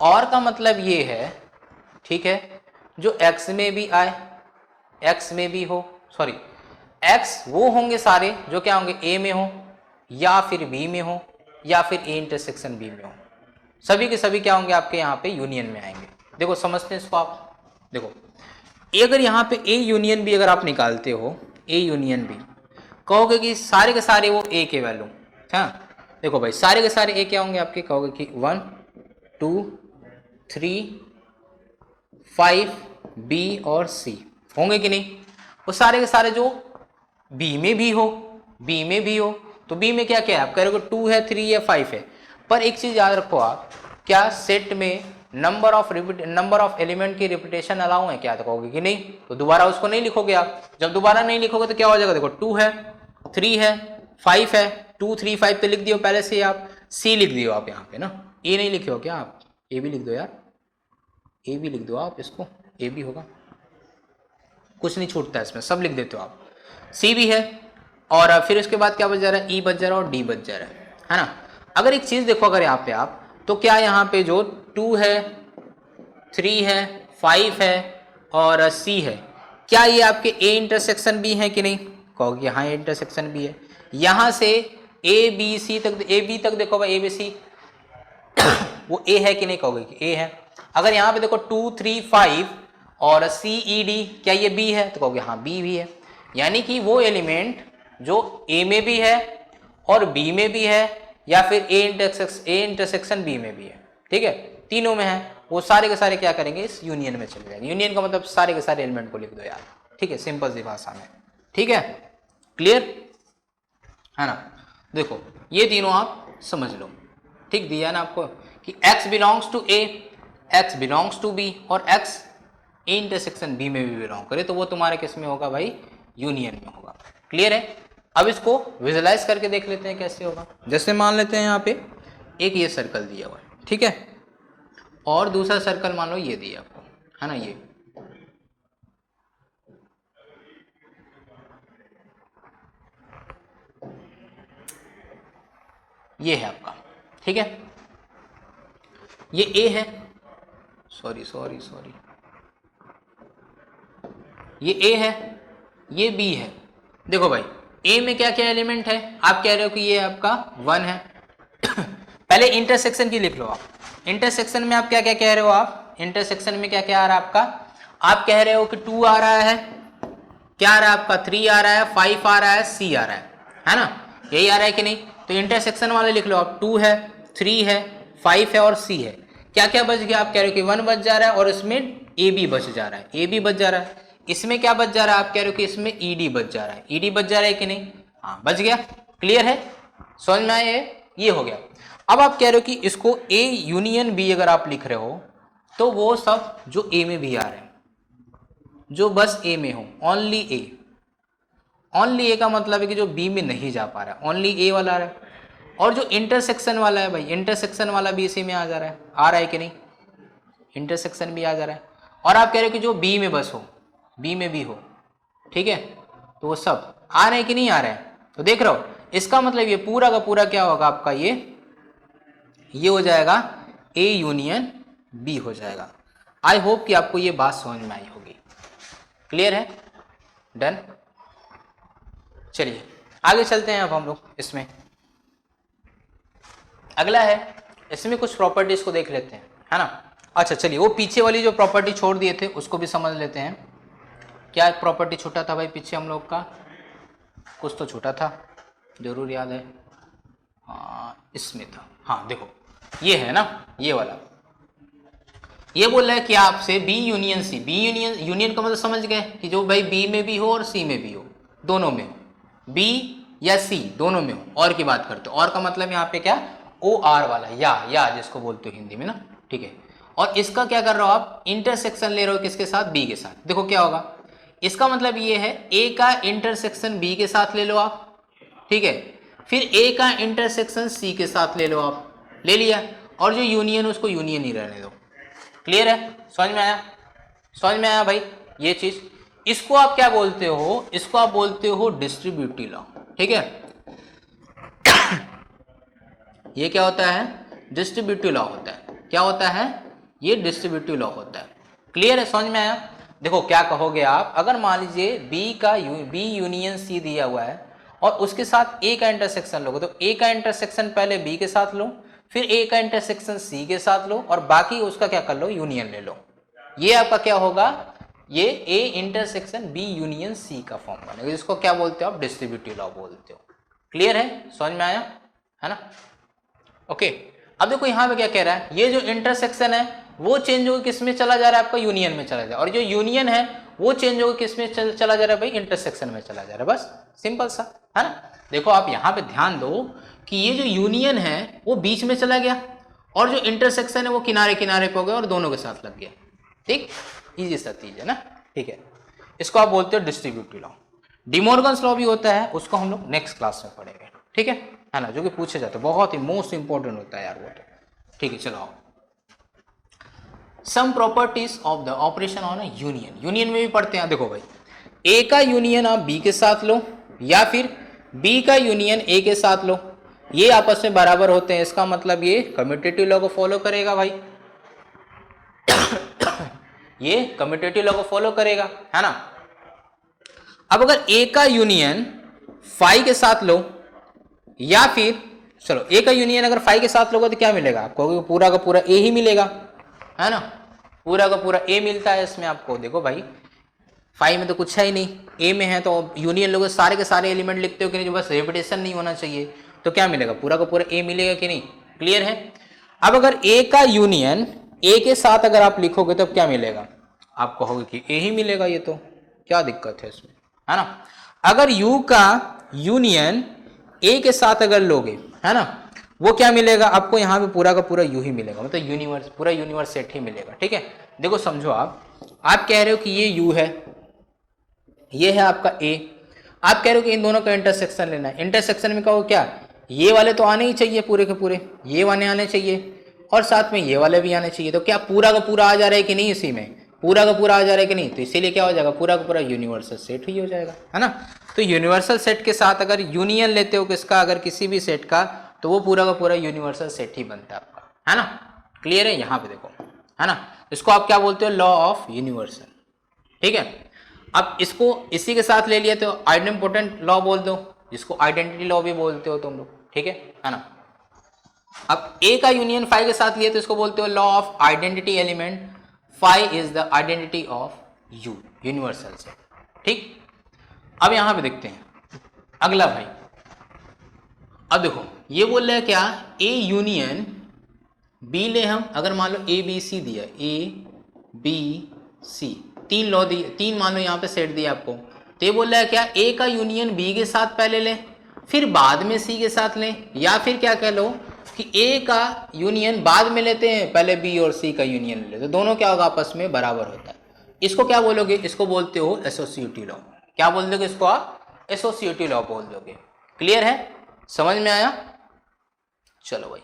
और का मतलब ये है, ठीक है, जो एक्स में भी आए एक्स में भी हो, सॉरी एक्स वो होंगे सारे जो क्या होंगे ए में हो या फिर बी में हो या फिर ए इंटरसेक्शन बी में हो, सभी के सभी क्या होंगे आपके यहाँ पे यूनियन में आएंगे। देखो समझते हैं इसको आप। देखो अगर यहाँ पे ए यूनियन बी अगर आप निकालते हो, ए यूनियन बी, कहोगे कि सारे के सारे वो ए के वैल्यू, हाँ देखो भाई सारे के सारे ए क्या होंगे आपके, कहोगे कि 1 2 3 5 बी और सी होंगे कि नहीं। वो सारे के सारे जो बी में भी हो, बी में भी हो, तो बी में क्या क्या है आप कह रहे हो 2 है 3 है 5 है। पर एक चीज याद रखो आप, क्या सेट में नंबर ऑफ एलिमेंट की रिपीटेशन अलाउ है क्या, तो कहोगे कि नहीं, तो दोबारा उसको नहीं लिखोगे आप। जब दोबारा नहीं लिखोगे तो क्या हो जाएगा, देखो 2 है 3 है 5 है, 2 3 5 तो लिख दियो पहले से आप, सी लिख दियो आप यहाँ पे ना, ए नहीं लिखे हो क्या आप, ए भी लिख दो यार, ए भी लिख दो आप, इसको ए भी होगा, कुछ नहीं छूटता इसमें, सब लिख देते हो आप। सी भी है और फिर उसके बाद क्या बच जा रहा है, ई बच जा रहा है और डी बच जा रहा है ना। अगर एक चीज देखो अगर यहाँ पे आप, तो क्या यहाँ पे जो 2 है 3 है 5 है और सी है, क्या ये आपके ए इंटरसेक्शन बी है कि नहीं, कहोगे हाँ ए इंटरसेक्शन बी है। यहाँ से ए बी सी तक, ए बी तक देखो भाई ए बी सी वो ए है कि नहीं, कहोगे कि ए है। अगर यहाँ पे देखो 2 3 5 और सी ई डी, क्या ये बी है, तो कहोगे हाँ बी भी है। यानी कि वो एलिमेंट जो ए में भी है और बी में भी है या फिर ए इंटरसेक्शन बी में भी है, ठीक है, तीनों में है, वो सारे के सारे क्या करेंगे इस यूनियन में चले जाएंगे। यूनियन का मतलब सारे के सारे एलिमेंट को लिख दो यार, ठीक है, सिंपल सी भाषा में, ठीक है, क्लियर है ना। देखो ये तीनों आप समझ लो, ठीक दिया ना आपको कि x belongs to A, x belongs to B और x ए इंटरसेक्शन बी में भी बिलोंग करे, तो वो तुम्हारे किस में होगा भाई, यूनियन में होगा। क्लियर है। अब इसको विजुलाइज करके देख लेते हैं कैसे होगा। जैसे मान लेते हैं यहाँ पे एक ये सर्कल दिया हुआ है, ठीक है, और दूसरा सर्कल मान लो ये दिया आपको, है ना, ये है आपका, ठीक है, ये ए है, सॉरी ये ए है, ये बी है। देखो भाई ए में क्या क्या एलिमेंट है, आप कह रहे हो कि ये आपका 1 है पहले इंटरसेक्शन की लिख लो आप। इंटरसेक्शन में आप क्या क्या कह रहे हो, आप इंटरसेक्शन में क्या क्या आ रहा है आपका, आप कह रहे हो कि 2 आ रहा है, क्या आ रहा है आपका 3 आ रहा है, 5 आ रहा है, सी आ रहा है ना, यही आ रहा है कि नहीं। तो इंटरसेक्शन वाले लिख लो आप, 2 है 3 है 5 है और सी है। क्या क्या बच गया, आप कह रहे हो कि 1 बच जा रहा है और इसमें ए बी बच जा रहा है, ए बी बच जा रहा है। इसमें क्या बच जा रहा है, आप कह रहे हो कि इसमें ई डी बच जा रहा है, ई डी बच जा रहा है कि नहीं, हाँ बच गया। क्लियर है, समझ में आया, ये हो गया। अब आप कह रहे हो कि इसको ए यूनियन बी अगर आप लिख रहे हो तो वो सब जो ए में भी आ रहे हैं, जो बस ए में हो, ओनली ए, ओनली ए का मतलब है कि जो बी में नहीं जा पा रहा है, ओनली ए वाला आ रहा है। और जो इंटरसेक्शन वाला है भाई, इंटरसेक्शन वाला भी इसी में आ जा रहा है कि नहीं, इंटरसेक्शन भी आ जा रहा है। और आप कह रहे हो कि जो बी में बस हो, बी में भी हो, ठीक है, तो वो सब आ रहे हैं कि नहीं आ रहे हैं। तो देख रहे हो, इसका मतलब ये पूरा का पूरा क्या होगा आपका, ये हो जाएगा ए यूनियन बी हो जाएगा। आई होप कि आपको ये बात समझ में आई होगी। क्लियर है, डन। चलिए आगे चलते हैं अब हम लोग इसमें। अगला है, इसमें कुछ प्रॉपर्टीज को देख लेते हैं, है ना। अच्छा चलिए, वो पीछे वाली जो प्रॉपर्टी छोड़ दिए थे उसको भी समझ लेते हैं। क्या प्रॉपर्टी छूटा था भाई पीछे हम लोग का, कुछ तो छूटा था, जरूर याद है, हाँ इसमें था, हाँ देखो ये है ना, ये वाला, ये बोल रहा है कि आपसे B union C, B union का मतलब समझ गए कि जो भाई बी में भी हो और सी में भी हो, दोनों में हो, बी या सी दोनों में हो। और की बात करते हो, और का मतलब यहाँ पे क्या, ओ आर वाला, या जिसको बोलते हो हिंदी में ना, ठीक है। और इसका क्या कर रहे हो आप, इंटरसेक्शन ले रहे हो किसके साथ, बी के साथ। देखो क्या होगा, इसका मतलब ये है ए का इंटरसेक्शन बी के साथ ले लो आप, ठीक है, फिर ए का इंटरसेक्शन सी के साथ ले लो आप, ले लिया, और जो यूनियन उसको यूनियन ही रहने दो। क्लियर है, समझ में आया, समझ में आया भाई ये चीज। इसको आप क्या बोलते हो, इसको आप बोलते हो डिस्ट्रीब्यूटिव लॉ, ठीक है ये क्या होता है, डिस्ट्रीब्यूटिव लॉ होता है। क्या होता है, ये डिस्ट्रीब्यूटिव लॉ होता है। क्लियर है, समझ में आया। देखो क्या कहोगे आप, अगर मान लीजिए बी यूनियन सी दिया हुआ है और उसके साथ ए का इंटरसेक्शन लोगे, तो ए का इंटरसेक्शन पहले बी के साथ लो, फिर ए का इंटरसेक्शन सी के साथ लो, और बाकी उसका क्या कर लो, यूनियन ले लो। ये आपका क्या होगा, ये A intersection B union C का फॉर्म बनेगा, जिसको क्या बोलते हो आप, डिस्ट्रीब्यूटिव लॉ बोलते हो। क्लियर है, समझ में आया है ना? ओके, अब देखो यहाँ पे क्या कह रहा है, ये जो इंटरसेक्शन है वो चेंज होकर किस में चला जा रहा है, आपका यूनियन में चला जा रहा है, और जो यूनियन है वो चेंज होकर किस में चला जा रहा है भाई, इंटरसेक्शन में चला जा रहा है। बस सिंपल सा है ना। देखो आप यहाँ पे ध्यान दो कि ये जो यूनियन है वो बीच में चला गया, और जो इंटरसेक्शन है वो किनारे किनारे पे हो गया और दोनों के साथ लग गया। ठीक, इजी सा चीज है ना। ठीक है, इसको आप बोलते हो डिस्ट्रीब्यूटिव लॉ। डिमॉर्गन्स लॉ भी होता है, उसको हम लोग नेक्स्ट क्लास में पढ़ेंगे। ठीक है ना, जो कि पूछे जाते हैं, बहुत ही मोस्ट इंपॉर्टेंट होता है यार वो तो। ठीक है, चलो some properties of the operation on a union, union में भी पढ़ते हैं। देखो भाई, ए का यूनियन आप बी के साथ लो, या फिर बी का यूनियन ए के साथ लो, ये आपस में बराबर होते हैं, इसका मतलब ये कम्यूटेटिव लॉ को फॉलो करेगा भाई। ये कम्यूटेटिव लॉ को फॉलो करेगा, है ना। अब अगर ए का यूनियन फाई के साथ लो, या फिर चलो ए का यूनियन अगर फाई के साथ लोगे तो क्या मिलेगा आपको, पूरा का पूरा ए ही मिलेगा, है ना। पूरा का पूरा ए मिलता है इसमें आपको। देखो भाई, फाई में तो कुछ है ही नहीं, ए में है तो यूनियन लोगे, सारे के सारे एलिमेंट लिखते हो कि नहीं, जो बस रेपिटेशन नहीं होना चाहिए, तो क्या मिलेगा, पूरा का पूरा ए मिलेगा कि नहीं। क्लियर है। अब अगर ए का यूनियन ए के साथ अगर आप लिखोगे तो क्या मिलेगा, आप कहोगे कि ए ही मिलेगा, ये तो क्या दिक्कत है इसमें, है ना। अगर यू का यूनियन ए के साथ अगर लोगे, है ना, वो क्या मिलेगा आपको, यहाँ पे पूरा का पूरा यू ही मिलेगा, मतलब यूनिवर्स, पूरा यूनिवर्स सेट ही मिलेगा। ठीक है, देखो समझो, आप कह रहे हो कि ये यू है, ये है आपका ए, आप कह रहे हो कि इन दोनों का इंटरसेक्शन लेना है। इंटरसेक्शन में कहो क्या, ये वाले तो आने ही चाहिए, पूरे के पूरे ये वाले आने चाहिए, और साथ में ये वाले भी आने चाहिए, तो क्या पूरा का पूरा आ जा रहा है कि नहीं, इसी में पूरा का पूरा आ जा रहा है कि नहीं, तो इसीलिए क्या हो जाएगा, पूरा का पूरा यूनिवर्सल सेट ही हो जाएगा, है ना। तो यूनिवर्सल सेट के साथ अगर यूनियन लेते हो किसका, अगर किसी भी सेट का, तो वो पूरा का पूरा यूनिवर्सल सेट ही बनता है आपका, है ना। क्लियर है, यहाँ पे देखो, है ना। इसको आप क्या बोलते हो, लॉ ऑफ यूनिवर्सल। ठीक है, अब इसको इसी के साथ ले लिया तो आइडेंटिपोटेंट लॉ बोल दो, जिसको आइडेंटिटी लॉ भी बोलते हो तुम लोग। ठीक है ना। अब ए का यूनियन फाई के साथ लिया तो इसको बोलते हो law of identity element, phi is the identity of U, universal से। ठीक, अब यहां पे देखते हैं अगला भाई। अब देखो ये बोल रहे हैं क्या, ए यूनियन बी ले हम, अगर मान लो ए बी सी दिया, ए बी सी, तीन लॉ दिए, तीन मान लो यहाँ पे सेट दिया आपको, तो ये बोल रहा है क्या, ए का यूनियन बी के साथ पहले लें, फिर बाद में सी के साथ लें, या फिर क्या कह लो कि ए का यूनियन बाद में लेते हैं, पहले बी और सी का यूनियन ले, तो दोनों क्या होगा, आपस में बराबर होता है। इसको क्या बोलोगे, इसको बोलते हो एसोसिएटिव लॉ। क्या बोल दोगे इसको आप, एसोसिएटिव लॉ बोल दोगे। क्लियर है, समझ में आया। चलो भाई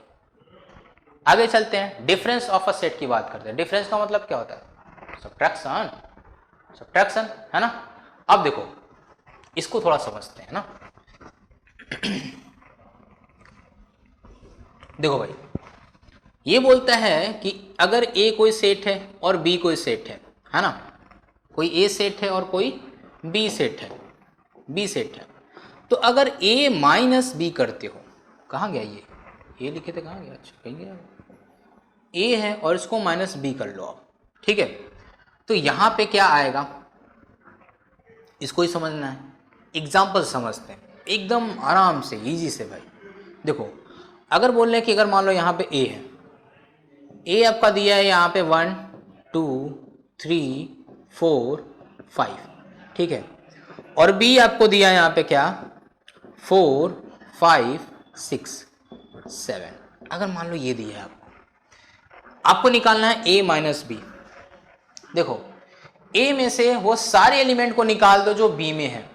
आगे चलते हैं, डिफरेंस ऑफ अ सेट की बात करते हैं। डिफरेंस का मतलब क्या होता है, सब्ट्रैक्शन, सब्ट्रैक्शन, है ना। अब देखो इसको थोड़ा समझते हैं ना। देखो भाई, ये बोलता है कि अगर ए कोई सेट है और बी कोई सेट है ना, कोई ए सेट है और कोई बी सेट है, बी सेट है, तो अगर ए माइनस बी करते हो, कहाँ गया ये लिखे थे, कहाँ गया, अच्छा कहीं गया, ए है और इसको माइनस बी कर लो आप। ठीक है, तो यहां पे क्या आएगा, इसको ही समझना है। एग्जाम्पल समझते हैं एकदम आराम से, इजी से भाई। देखो अगर बोल रहे हैं कि अगर मान लो यहाँ पे ए है, ए आपका दिया है यहाँ पे 1 2 3 4 5, ठीक है, और बी आपको दिया है यहाँ पे क्या 4 5 6 7। अगर मान लो ये दिया है आपको निकालना है ए माइनस बी। देखो ए में से वो सारे एलिमेंट को निकाल दो जो बी में है,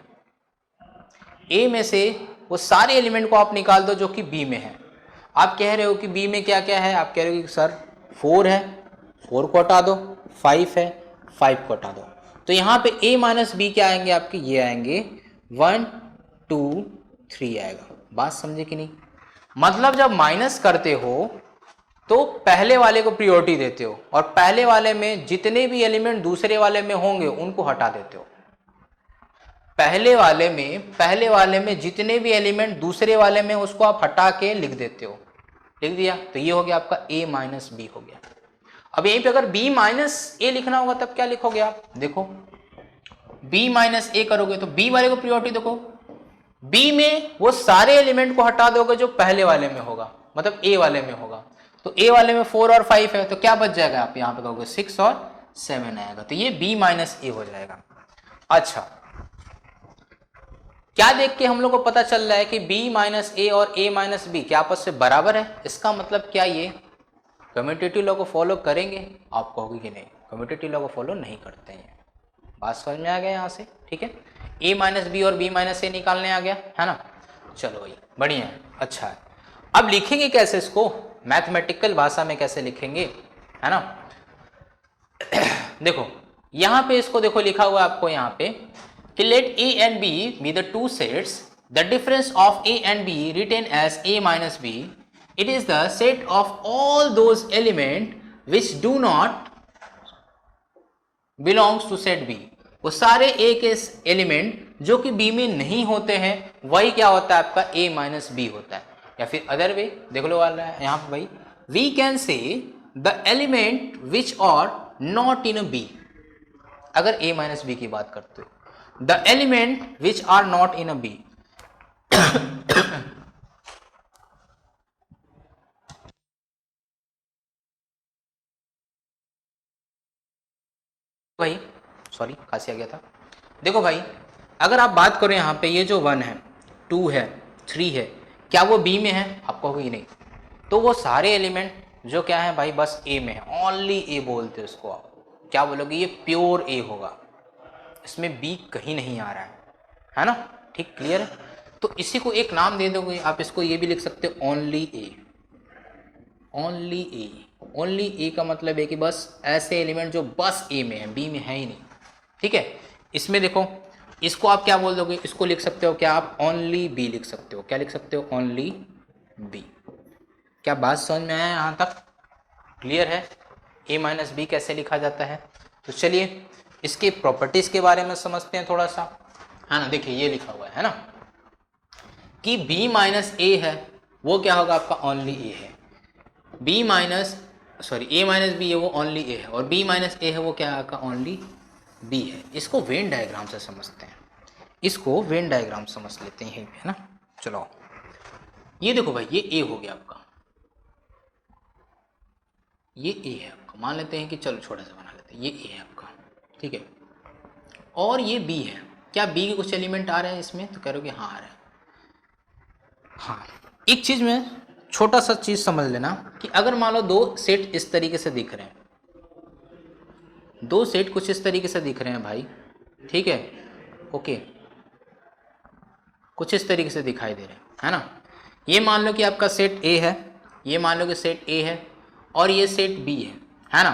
ए में से वो सारे एलिमेंट को आप निकाल दो जो कि बी में है। आप कह रहे हो कि बी में क्या क्या है, आप कह रहे हो कि सर 4 है, 4 को हटा दो, 5 है, 5 को हटा दो, तो यहाँ पे a माइनस बी क्या आएंगे आपके, ये आएंगे 1 2 3 आएगा। बात समझे कि नहीं, मतलब जब माइनस करते हो तो पहले वाले को प्रायोरिटी देते हो और पहले वाले में जितने भी एलिमेंट दूसरे वाले में होंगे उनको हटा देते हो। पहले वाले में जितने भी एलिमेंट दूसरे वाले में उसको आप हटा के लिख देते हो। लिख दिया तो ये हो गया आपका a माइनस बी हो गया। अब यहीं पे अगर b माइनस ए लिखना होगा तब क्या लिखोगे आप, देखो b माइनस ए करोगे तो b वाले को प्रायोरिटी देखो, b में वो सारे एलिमेंट को हटा दोगे जो पहले वाले में होगा, मतलब a वाले में होगा। तो a वाले में 4 और 5 है तो क्या बच जाएगा, आप यहाँ पे कहोगे 6 और 7 आएगा, तो ये b माइनस ए हो जाएगा। अच्छा, क्या देख के हम लोग को पता चल रहा है कि b माइनस ए और a माइनस बी क्या आपस से बराबर है? इसका मतलब क्या ये कम्यूटेटिव लॉ को फॉलो करेंगे? आप कहोगे कि नहीं, कम्यूटेटिव लॉ को फॉलो नहीं करते हैं। बात समझ में आ गया यहाँ से, ठीक है। a माइनस बी और b माइनस ए निकालने आ गया है ना। चलो भाई बढ़िया है, अच्छा है। अब लिखेंगे कैसे इसको, मैथमेटिकल भाषा में कैसे लिखेंगे, है ना। देखो यहाँ पे इसको देखो लिखा हुआ है आपको यहाँ पे कि let a and b be the two sets, the difference of a and b written as a minus b, it is the set of all those elements which do not belongs to set b। वो सारे a के एलिमेंट जो कि b में नहीं होते हैं वही क्या होता है आपका a माइनस बी होता है। या फिर अदर वे देख लो वाला है यहाँ पे भाई, we can say the element which are not in a b, अगर a माइनस बी की बात करते हो, the element which are not in a b भाई सॉरी खांसी आ गया था। देखो भाई अगर आप बात करो यहाँ पे ये जो 1 है 2 है 3 है क्या वो b में है, आप कहोगे नहीं। तो वो सारे एलिमेंट जो क्या है भाई बस a में है, ओनली a बोलते हैं उसको। आप क्या बोलोगे, ये प्योर a होगा, इसमें b कहीं नहीं आ रहा है ना। ठीक, क्लियर है। तो इसी को एक नाम दे दोगे आप, इसको ये भी लिख सकते हो ओनली ए। ओनली ए, ओनली ए का मतलब है कि बस ऐसे एलिमेंट जो बस ए में है, बी में है ही नहीं। ठीक है, इसमें देखो इसको आप क्या बोल दोगे, इसको लिख सकते हो क्या आप, ओनली बी लिख सकते हो। क्या लिख सकते हो, ओनली बी। क्या बात समझ में आया यहाँ तक, क्लियर है। ए माइनस बी कैसे लिखा जाता है, तो चलिए इसके प्रॉपर्टीज के बारे में समझते हैं थोड़ा सा, है ना। देखिए ये लिखा हुआ है ना कि b माइनस ए है वो क्या होगा आपका, ओनली ए है। b माइनस सॉरी ए माइनस बी है वो ओनली ए है, और b माइनस ए है वो क्या आपका, ओनली b है। इसको वेन डायग्राम से समझते हैं, इसको वेन डायग्राम समझ लेते हैं, है ना। चलो ये देखो भाई, ये a हो गया आपका, ये a है आपका, मान लेते हैं कि चलो छोटा सा बना लेते हैं, ये a है आपका, ठीक है। और ये b है, क्या b के कुछ एलिमेंट आ रहे हैं इसमें, तो कह रहे हो कि हाँ आ रहे हैं। हाँ, एक चीज में छोटा सा चीज समझ लेना कि अगर मान लो दो सेट इस तरीके से दिख रहे हैं, दो सेट कुछ इस तरीके से दिख रहे हैं भाई, ठीक है, ओके, कुछ इस तरीके से दिखाई दे रहे हैं, है ना। ये मान लो कि आपका सेट A है, ये मान लो कि सेट A है, और ये सेट B है ना।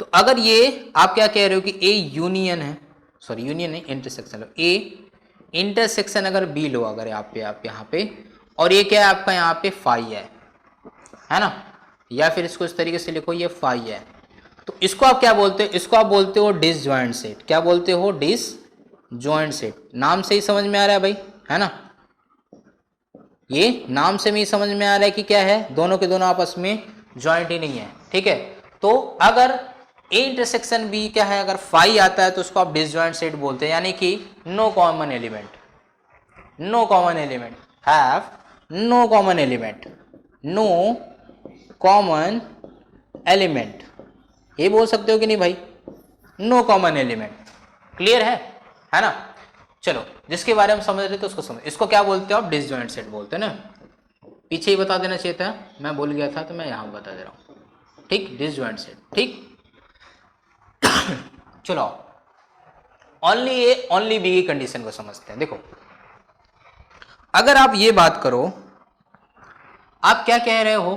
तो अगर ये आप क्या कह रहे हो कि A यूनियन है, सॉरी यूनियन नहीं, इंटरसेक्शन लो, A इंटरसेक्शन अगर B लो अगर आप यहाँ पे, और ये क्या है आपका यहाँ पे फाई है ना, या फिर इसको इस तरीके से लिखो ये फाई है, तो इसको आप क्या बोलते हो, इसको आप बोलते हो डिसजॉइंट सेट। क्या बोलते हो, डिसजॉइंट सेट। नाम से ही समझ में आ रहा है भाई, है ना, ये नाम से भी समझ में आ रहा है कि क्या है, दोनों के दोनों आपस में जॉइंट ही नहीं है, ठीक है। तो अगर A इंटरसेक्शन B क्या है, अगर फाई आता है तो उसको आप डिसजॉइंट सेट बोलते हैं, यानी कि no common element, no common element, have no common element, no common element, ये बोल सकते हो कि नहीं भाई, नो कॉमन एलिमेंट। क्लियर है ना। चलो जिसके बारे में समझ रहे थे उसको समझ, इसको क्या बोलते हो आप, डिसजॉइंट सेट बोलते हैं ना। पीछे ही बता देना चाहिए था, मैं भूल गया था तो मैं यहाँ बता दे रहा हूँ, ठीक, डिसजॉइंट सेट, ठीक। चलो ओनली ए ओनली बी की कंडीशन को समझते हैं। देखो अगर आप ये बात करो, आप क्या कह रहे हो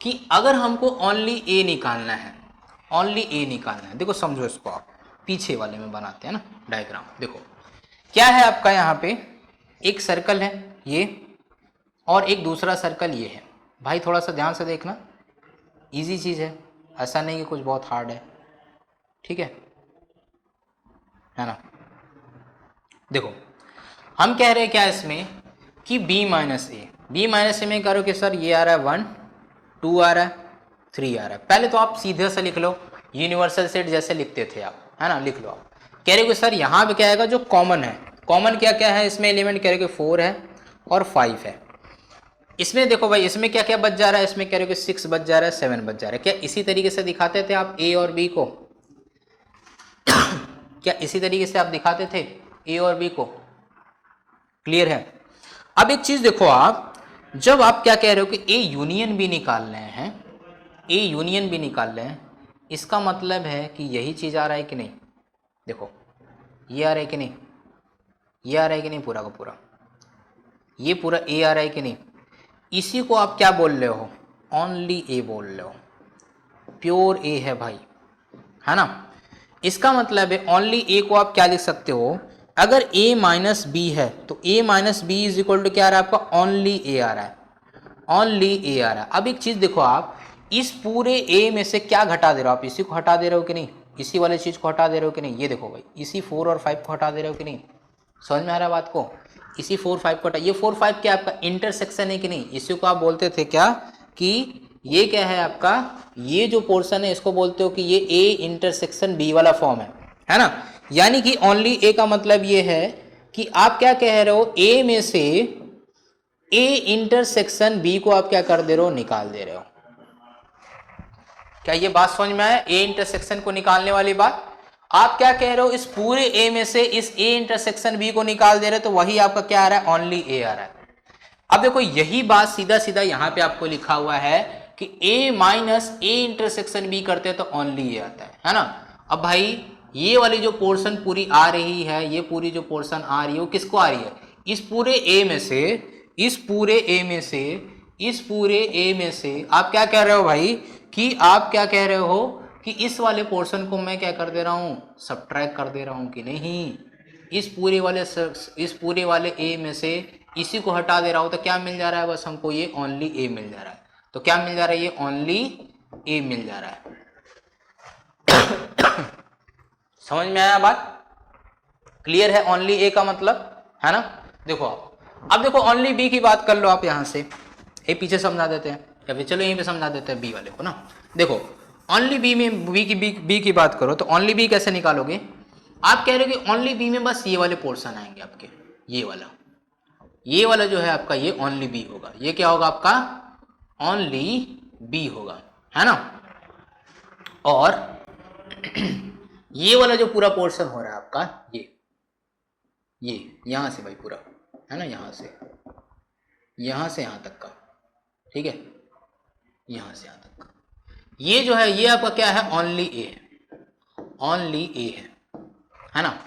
कि अगर हमको ओनली ए निकालना है, ओनली ए निकालना है, देखो समझो इसको, आप पीछे वाले में बनाते हैं ना डायग्राम। देखो क्या है आपका यहाँ पे, एक सर्कल है ये, और एक दूसरा सर्कल ये है, भाई थोड़ा सा ध्यान से देखना, इजी चीज़ है, ऐसा नहीं कि कुछ बहुत हार्ड है, ठीक है ना। देखो हम कह रहे हैं क्या इसमें कि b माइनस ए में करो कि सर ये आ रहा है 1, 2 आ रहा है, 3 आ रहा है। पहले तो आप सीधे से लिख लो, यूनिवर्सल सेट जैसे लिखते थे आप, है ना, लिख लो आप। कह रहे हो कि सर यहाँ पे क्या आएगा जो कॉमन है, कॉमन क्या क्या है इसमें एलिमेंट, कह रहे हो कि 4 है और 5 है। इसमें देखो भाई इसमें क्या क्या बच जा रहा है, इसमें कह रहे हो कि 6 बच जा रहा है, 7 बच जा रहा है। क्या इसी तरीके से दिखाते थे आप ए और बी को? क्या इसी तरीके से आप दिखाते थे ए और बी को? क्लियर है। अब एक चीज देखो आप, जब आप क्या कह रहे हो कि ए यूनियन बी निकाल रहे हैं, ए यूनियन बी निकाल रहे हैं, इसका मतलब है कि यही चीज आ रहा है कि नहीं? देखो ये आ रहा है कि नहीं, ये आ रहा है कि नहीं, पूरा का पूरा ये पूरा ए आ रहा है कि नहीं? इसी को आप क्या बोल रहे हो? ओनली ए बोल रहे हो, प्योर ए है भाई, है ना। इसका मतलब है ओनली ए को आप क्या लिख सकते हो, अगर a माइनस बी है तो a minus B is equal to क्या आ रहा है आपका? ओनली ए आ रहा है, ओनली ए आ रहा है। अब एक चीज देखो आप, इस पूरे a में से क्या घटा दे रहे हो आप? इसी को हटा दे रहे हो कि नहीं? इसी वाले चीज को हटा दे रहे हो कि नहीं? ये देखो भाई, इसी 4 और 5 को हटा दे रहे हो कि नहीं? समझ में आ रहा है बात को? इसी 4 5 को हटा, ये 4 5 क्या आपका इंटरसेक्शन है कि नहीं? इसी को आप बोलते थे क्या कि ये क्या है आपका, ये जो पोर्शन है इसको बोलते हो कि ये ए इंटरसेक्शन बी वाला फॉर्म है ना। यानी कि ओनली ए का मतलब ये है कि आप क्या कह रहे हो, ए में से ए इंटरसेक्शन बी को आप क्या कर दे रहे हो? निकाल दे रहे हो। क्या ये बात समझ में आया? ए इंटरसेक्शन को निकालने वाली बात आप क्या कह रहे हो, इस पूरे ए में से इस ए इंटरसेक्शन बी को निकाल दे रहे हो, तो वही आपका क्या आ रहा है? ओनली ए आ रहा है। अब देखो यही बात सीधा सीधा यहां पे आपको लिखा हुआ है कि a minus A intersection B करते हैं तो ओनली ए आता है ना। अब भाई ये वाली जो पोर्शन पूरी आ रही है, ये पूरी जो पोर्शन आ रही है वो किसको आ रही है? इस पूरे ए में से, इस पूरे ए में से, इस पूरे ए में से आप क्या कह रहे हो भाई, कि आप क्या कह रहे हो कि इस वाले पोर्शन को मैं क्या कर दे रहा हूं? सब्ट्रैक्ट कर दे रहा हूं कि नहीं? इस पूरे वाले ए में से इसी को हटा दे रहा हूं तो क्या मिल जा रहा है? बस हमको ये ओनली ए मिल जा रहा है। तो क्या मिल जा रहा है? ये ओनली ए मिल जा रहा है। समझ में आया बात? क्लियर है ओनली ए का मतलब, है ना। देखो आप अब देखो ओनली बी की बात कर लो आप, यहां से ए पीछे समझा देते हैं या फिर चलो यहीं पे समझा देते हैं बी वाले को ना। देखो ओनली बी में बी की बात करो तो ओनली बी कैसे निकालोगे? आप कह रहे हो कि ओनली बी में बस ये वाले पोर्शन आएंगे आपके, ये वाला जो है आपका ये ओनली बी होगा। ये क्या होगा आपका? ओनली बी होगा, है ना। और ये वाला जो पूरा पोर्शन हो रहा है आपका, ये यहां से भाई पूरा, है ना, यहां से यहां तक का, ठीक है, यहां से यहां तक का, ये जो है ये आपका क्या है? ओनली ए है, ओनली ए है ना।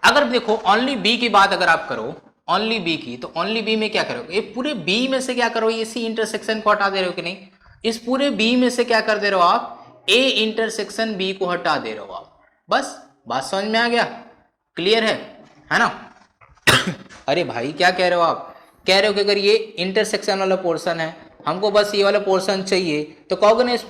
अगर देखो ओनली बी की बात अगर आप करो, ओनली बी की, तो ओनली बी में क्या करोगे? ये पूरे बी में से क्या करो, इसी इंटरसेक्शन को हटा दे रहे हो कि नहीं? इस पूरे बी में से क्या कर दे रहे हो आप? ए इंटरसेक्शन बी को हटा दे रहे हो आप। बस बात समझ में आ गया? क्लियर है ना। अरे भाई क्या कह रहे हो आप? कह रहे हो कि अगर ये इंटरसेक्शन वाला पोर्शन है, हमको बस ये वाला पोर्शन चाहिए, तो कहोगे ना इस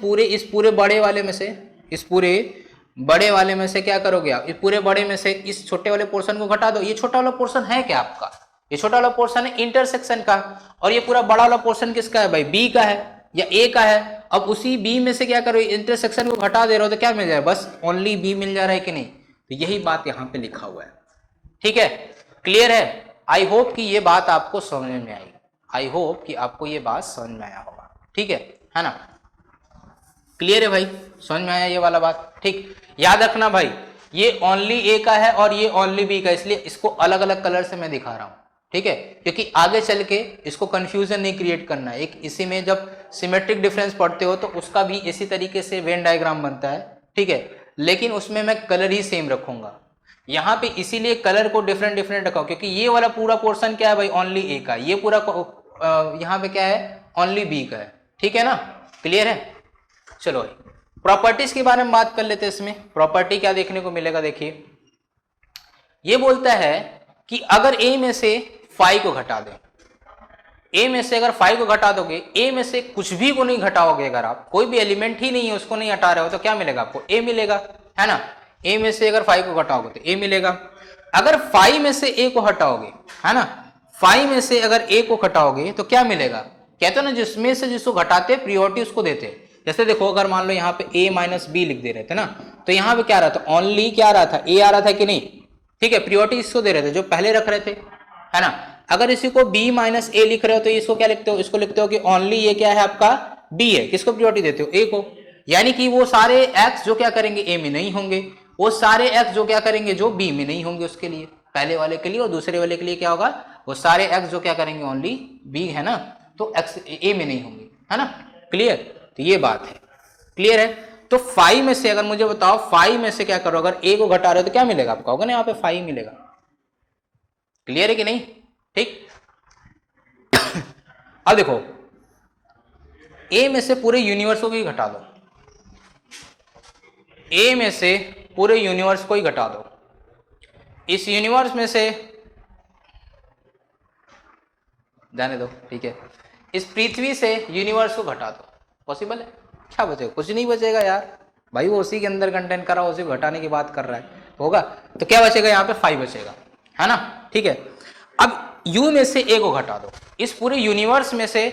पूरे बड़े वाले में से, इस पूरे बड़े वाले में से क्या करोगे आप? इस पूरे बड़े में से इस छोटे वाले पोर्शन को घटा दो। ये छोटा वाला पोर्शन है क्या आपका? ये छोटा वाला पोर्शन है इंटरसेक्शन का, और ये पूरा बड़ा वाला पोर्शन किसका है भाई? बी का है या ए का है। अब उसी बी में से क्या करो, इंटरसेक्शन को घटा दे रहे हो तो क्या मिल जाए? बस ओनली बी मिल जा रहा है कि नहीं? तो यही बात यहां पे लिखा हुआ है, ठीक है, क्लियर है। आई होप कि ये बात आपको समझ में आई, आई होप कि आपको ये बात समझ में आया होगा, ठीक है ना। क्लियर है भाई? समझ में आया ये वाला बात? ठीक, याद रखना भाई, ये ओनली ए का है और ये ओनली बी का, इसलिए इसको अलग अलग कलर से मैं दिखा रहा हूं, ठीक है, क्योंकि आगे चल के इसको कंफ्यूजन नहीं क्रिएट करना है। एक इसी में जब सिमेट्रिक डिफरेंस पढ़ते हो तो उसका भी इसी तरीके से वेन डायग्राम बनता है, ठीक है, लेकिन उसमें मैं कलर ही सेम रखूंगा। यहाँ पे इसीलिए कलर को डिफरेंट रखा क्योंकि ये वाला पूरा पोर्शन क्या है भाई? ओनली ए का। ये पूरा यहाँ पे क्या है? ओनली बी का है, ठीक है ना। क्लियर है? चलो प्रॉपर्टीज के बारे में बात कर लेते हैं। इसमें प्रॉपर्टी क्या देखने को मिलेगा? देखिए ये बोलता है कि अगर ए में से 5 को घटा दें, ए में से अगर 5 को घटा दोगे, ए में से कुछ भी को नहीं घटाओगे, अगर आप कोई भी एलिमेंट ही नहीं है उसको नहीं हटा रहे हो, तो क्या मिलेगा आपको? ए मिलेगा, है ना। ए में से अगर 5 को घटाओगे तो ए मिलेगा। अगर 5 में से ए को हटाओगे, है ना, 5 में से अगर ए को घटाओगे तो क्या मिलेगा? कहते हो ना जिसमें से जिसको घटाते प्रियोरिटी उसको देते। जैसे देखो अगर मान लो यहाँ पे a माइनस बी लिख दे रहे थे ना, तो यहाँ पे क्या रहा था? ओनली क्या आ रहा था? a आ रहा था कि नहीं? ठीक है, प्रियोरिटी इसको दे रहे थे जो पहले रख रहे थे, है ना। अगर इसी को b माइनस ए लिख रहे हो तो इसको क्या लिखते हो? इसको लिखते हो कि ओनली ये क्या है आपका? b है। किसको प्रियोरिटी देते हो? a को। यानी कि वो सारे x जो क्या करेंगे? a में नहीं होंगे, वो सारे x जो क्या करेंगे? जो b में नहीं होंगे उसके लिए, पहले वाले के लिए और दूसरे वाले के लिए क्या होगा? वो सारे x जो क्या करेंगे? ओनली b, है ना, तो x a में नहीं होंगे, है ना। क्लियर? तो ये बात है, क्लियर है। तो 5 में से अगर मुझे बताओ 5 में से क्या करो? अगर a को घटा रहे हो तो क्या मिलेगा आपको? होगा ना यहाँ पे 5 मिलेगा। क्लियर है कि नहीं? ठीक। अब देखो a में से पूरे यूनिवर्स को ही घटा दो, a में से पूरे यूनिवर्स को ही घटा दो। इस यूनिवर्स में से जाने दो, ठीक है, इस पृथ्वी से यूनिवर्स को घटा दो। पॉसिबल है? क्या बचेगा? कुछ नहीं बचेगा यार भाई, वो उसी के अंदर कंटेंट कर रहा है, उसी को घटाने की बात कर रहा है, होगा। तो क्या बचेगा यहाँ पे? 5 बचेगा, है ना। ठीक है, अब u में से a को घटा दो, इस पूरे यूनिवर्स में से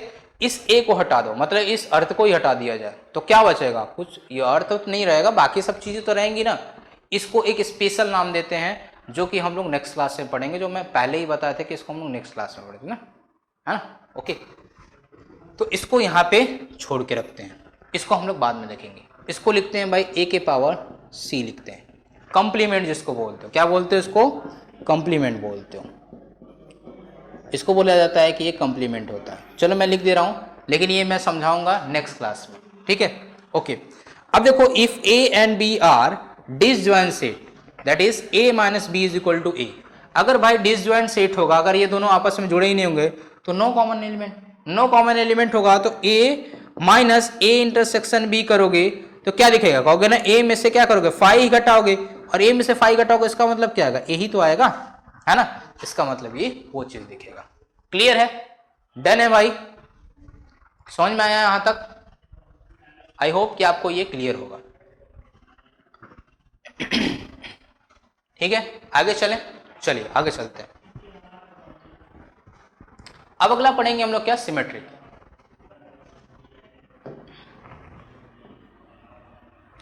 इस a को हटा दो, मतलब इस अर्थ को ही हटा दिया जाए, तो क्या बचेगा? कुछ, ये अर्थ तो नहीं रहेगा, बाकी सब चीजें तो रहेंगी ना। इसको एक स्पेशल नाम देते हैं जो कि हम लोग नेक्स्ट क्लास में पढ़ेंगे, जो मैं पहले ही बताया था कि इसको हम लोग नेक्स्ट क्लास में पढ़ेंगे ना, है ना। ओके, तो इसको यहाँ पे छोड़ के रखते हैं, इसको हम लोग बाद में देखेंगे। इसको लिखते हैं भाई a के पावर c लिखते हैं, कंप्लीमेंट जिसको बोलते हो। क्या बोलते हो इसको? कंप्लीमेंट बोलते हो। इसको बोला जाता है कि ये कंप्लीमेंट होता है। चलो मैं लिख दे रहा हूँ, लेकिन ये मैं समझाऊंगा नेक्स्ट क्लास में, ठीक है। ओके, अब देखो if a and b are disjoint set, that is a minus B is equal to a। अगर भाई डिसजॉइंट सेट होगा, अगर ये दोनों आपस में जुड़े ही नहीं होंगे तो no common element, no common element होगा तो a minus a intersection b करोगे तो क्या दिखेगा? कहोगे ना a में से क्या करोगे? 5 ही घटाओगे, और a में से 5 घटाओगे, इसका मतलब क्या आएगा? a ही तो आएगा, है ना। इसका मतलब ये वो चीज दिखेगा। क्लियर है? डन है भाई? समझ में आया यहां तक? आई होप कि आपको ये क्लियर होगा। ठीक है, आगे चलें? चलिए आगे चलते हैं। अब अगला पढ़ेंगे हम लोग क्या? सिमेट्री।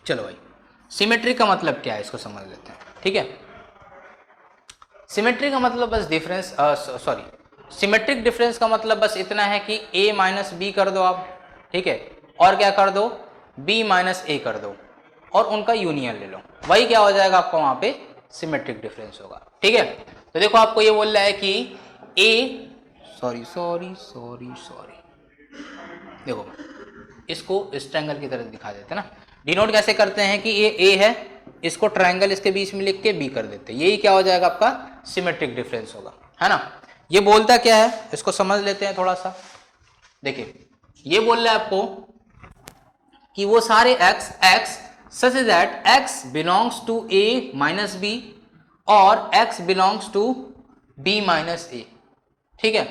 चलो भाई, सिमेट्री का मतलब क्या है इसको समझ लेते हैं, ठीक है। सिमेट्री का मतलब बस डिफरेंस, सॉरी, सिमेट्रिक डिफरेंस का मतलब बस इतना है कि a माइनस बी कर दो आप, ठीक है, और क्या कर दो? b माइनस ए कर दो, और उनका यूनियन ले लो, वही क्या हो जाएगा आपका? वहां पे सिमेट्रिक डिफरेंस होगा, ठीक है। तो देखो आपको ये बोल रहा है कि a, sorry sorry sorry sorry, देखो इसको इस ट्रायंगल की तरह दिखा देते ना। डिनोट कैसे करते हैं कि ये a है, इसको ट्रायंगल इसके बीच में लिख के b कर देते, यही क्या हो जाएगा? आपका सिमेट्रिक डिफरेंस होगा, है ना। ये बोलता क्या है इसको समझ लेते हैं थोड़ा सा। देखिए ये बोल रहा है आपको कि वो सारे x such that x belongs to a minus B और x belongs to b minus A, ठीक है।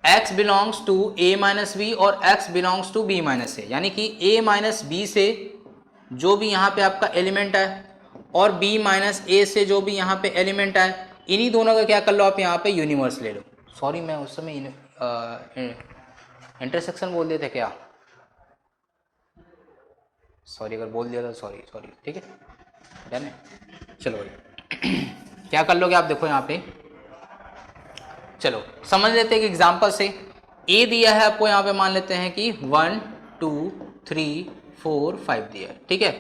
x belongs to a minus B और x belongs to b minus A, यानी कि a माइनस बी से जो भी यहाँ पे आपका एलिमेंट है और b माइनस ए से जो भी यहाँ पे एलिमेंट है, इन्हीं दोनों का क्या कर लो आप? यहाँ पे यूनिवर्स ले लो। सॉरी मैं उस समय इंटरसेक्शन बोल देते क्या? सॉरी अगर बोल दिया था, सॉरी सॉरी, ठीक है, डन है। चलो भाई क्या कर लोगे आप? देखो यहाँ पे, चलो समझ लेते हैं कि एग्जाम्पल से। ए दिया है आपको, यहाँ पे मान लेते हैं कि 1 2 3 4 5 दिया है, ठीक है।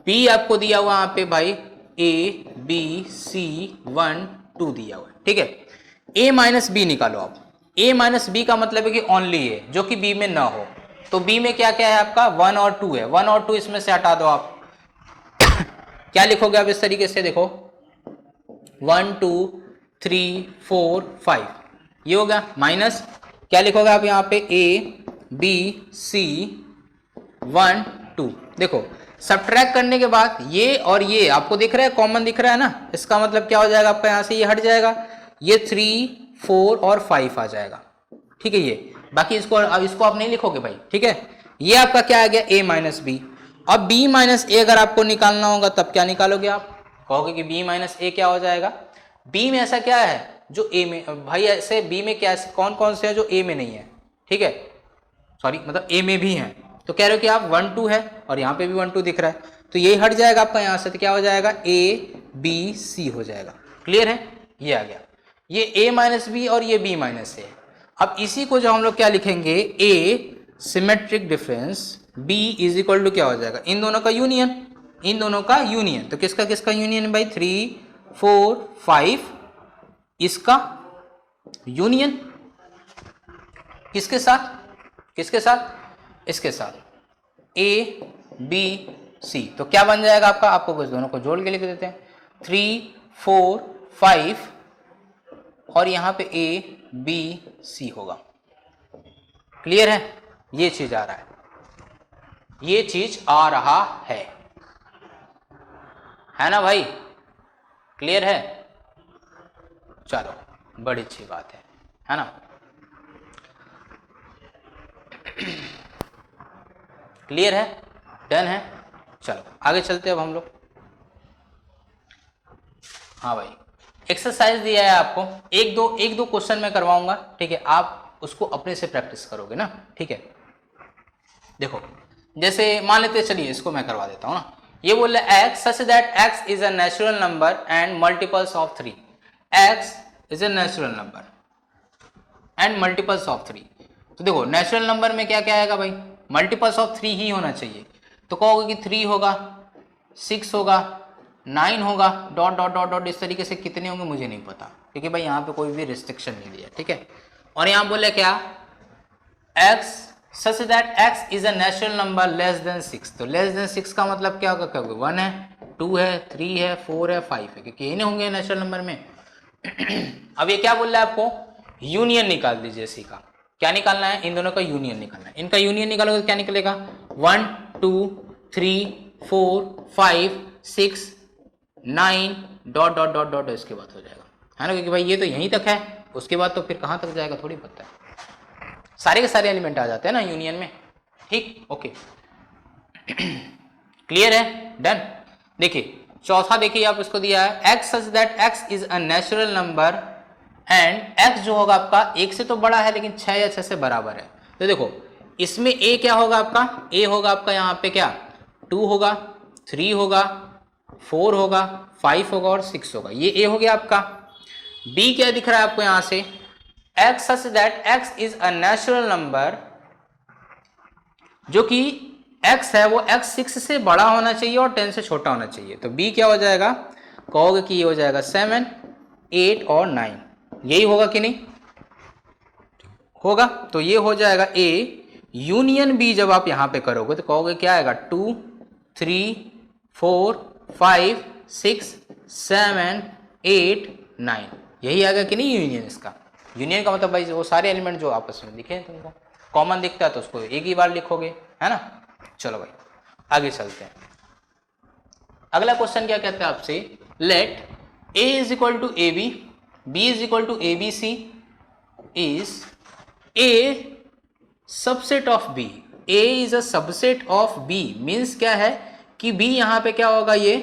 बी आपको दिया हुआ यहाँ पे भाई ए बी सी 1 2 दिया हुआ है, ठीक है। ए माइनस बी निकालो आप। ए माइनस बी का मतलब है कि ओनली है जो कि बी में ना हो, तो बी में क्या क्या है आपका? 1 और 2 है, 1 और 2 इसमें से हटा दो आप। क्या लिखोगे आप इस तरीके से? देखो 1 2 3 4 5 ये हो गया, माइनस क्या लिखोगे आप यहाँ पे? A B C 1 2। देखो सब्ट्रैक्ट करने के बाद ये और ये आपको दिख रहा है, कॉमन दिख रहा है ना, इसका मतलब क्या हो जाएगा आपका? यहाँ से ये हट जाएगा, ये 3 4 और 5 आ जाएगा, ठीक है। ये बाकी इसको आप नहीं लिखोगे भाई, ठीक है। ये आपका क्या आ गया, a माइनस बी। अब b माइनस ए अगर आपको निकालना होगा तब क्या निकालोगे आप, कहोगे कि b माइनस ए क्या हो जाएगा। b में ऐसा क्या है जो a में, भाई ऐसे b में क्या कौन कौन से है जो a में नहीं है, ठीक है, सॉरी मतलब a में भी है। तो कह रहे हो कि आप 1 2 है और यहाँ पे भी 1 2 दिख रहा है, तो ये हट जाएगा आपका यहाँ से, तो क्या हो जाएगा a b c हो जाएगा। क्लियर है, ये आ गया, ये a माइनस बी और ये b माइनस ए। अब इसी को जो हम लोग क्या लिखेंगे, a symmetric difference, b is equal to क्या हो जाएगा, इन दोनों का यूनियन, इन दोनों का यूनियन। तो किसका किसका यूनियन भाई, 3 4 5 इसका यूनियन किसके साथ, किसके साथ, इसके साथ, a b c। तो क्या बन जाएगा आपका, आपको बस दोनों को जोड़ के लिख देते हैं, 3 4 5 और यहां पे a b c होगा। क्लियर है, ये चीज आ रहा है, ये चीज आ रहा है ना भाई, क्लियर है। चलो बड़ी अच्छी बात है ना। क्लियर है, डन है। चलो आगे चलते हैं अब हम लोग। हाँ भाई, एक्सरसाइज दिया है आपको, एक दो क्वेश्चन मैं करवाऊंगा, ठीक है, आप उसको अपने से प्रैक्टिस करोगे ना, ठीक है। देखो जैसे मान लेते, चलिए इसको मैं करवा देता हूँ ना। ये बोल रहा है x such that x is a natural number and multiples of 3, x is a natural number and multiples of 3। तो देखो नेचुरल नंबर में क्या क्या आएगा भाई, मल्टीपल्स ऑफ 3 ही होना चाहिए। तो कहोगे कि 3 होगा, 6 होगा, 9 होगा, डॉट डॉट डॉट डॉट, इस तरीके से कितने होंगे मुझे नहीं पता, क्योंकि भाई यहाँ पे कोई भी रिस्ट्रिक्शन नहीं दिया, ठीक है। और यहाँ बोले क्या, x such that x is a natural number less than 6। तो लेस देन 6 का मतलब क्या होगा, क्या होगा, 1 है, 2 है, 3 है, 4 है, 5 है, क्योंकि ये नहीं होंगे नेचुरल नंबर में। अब ये क्या बोल रहा है आपको, यूनियन निकाल दीजिए इसी का। क्या निकालना है, इन दोनों का यूनियन निकालना है। इनका यूनियन निकालोगे तो क्या निकलेगा, 1 2 3 4 5 6 9 डॉट डॉट डॉट डॉट, इसके बाद हो जाएगा, है ना, क्योंकि भाई ये तो यहीं तक है, उसके बाद तो फिर कहाँ तक जाएगा थोड़ी पता है। सारे के सारे एलिमेंट आ जाते हैं ना यूनियन में, ठीक, ओके। क्लियर है, डन। देखिए चौथा, देखिए आप इसको दिया है x such that x is a natural number and x जो होगा आपका 1 से तो बड़ा है लेकिन 6 या 6 से बराबर है। तो देखो इसमें a क्या होगा आपका, a होगा आपका यहाँ पे क्या, 2 होगा, 3 होगा, 4 होगा, 5 होगा और 6 होगा, ये a हो गया आपका। b क्या दिख रहा है आपको यहाँ से, x such that x is a natural number, जो कि x है वो x 6 से बड़ा होना चाहिए और 10 से छोटा होना चाहिए। तो b क्या हो जाएगा, कहोगे कि ये हो जाएगा 7 8 और 9, यही होगा कि नहीं होगा। तो ये हो जाएगा a यूनियन b। जब आप यहां पे करोगे तो कहोगे क्या आएगा, 2 3 4 5 6 7 8 9, यही आएगा कि नहीं यूनियन। इसका यूनियन का मतलब भाई वो सारे एलिमेंट जो आपस में दिखे तुमको कॉमन दिखता है तो उसको एक ही बार लिखोगे, है ना। चलो भाई आगे चलते हैं। अगला क्वेश्चन क्या कहता है आपसे, let a is equal to A B, b is equal to A B C, is a subset of b। a is a subset of b means क्या है कि b यहां पे क्या होगा, ये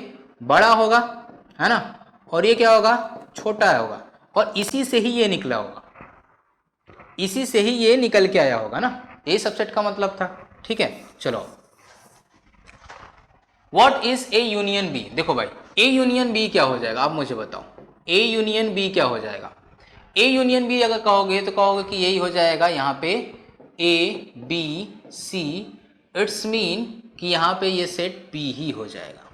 बड़ा होगा, है ना, और ये क्या होगा, छोटा होगा, और इसी से ही ये निकला होगा, इसी से ही ये निकल के आया होगा ना, ये सबसेट का मतलब था, ठीक है। चलो what is A union B, देखो भाई ए यूनियन बी क्या हो जाएगा, आप मुझे बताओ, ए यूनियन बी क्या हो जाएगा। ए यूनियन बी अगर कहोगे तो कहोगे कि यही हो जाएगा यहाँ पे A B C, it's mean कि यहाँ पे ये सेट बी ही हो जाएगा,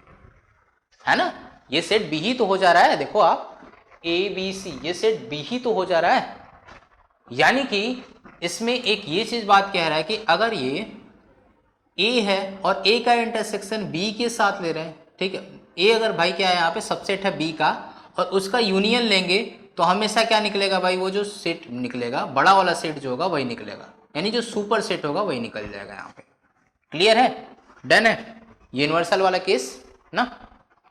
है ना, ये सेट बी ही तो हो जा रहा है। देखो आप ए बी सी, ये सेट बी ही तो हो जा रहा है, यानी कि इसमें एक ये चीज बात कह रहा है कि अगर ये a है और a का इंटरसेक्शन b के साथ ले रहे हैं, ठीक है, a अगर भाई क्या है यहाँ पे सबसेट है b का और उसका यूनियन लेंगे तो हमेशा क्या निकलेगा भाई, वो जो सेट निकलेगा बड़ा वाला सेट जो होगा वही निकलेगा, यानी जो सुपर सेट होगा वही निकल जाएगा यहाँ पे। क्लियर है, डन है, यूनिवर्सल वाला केस ना,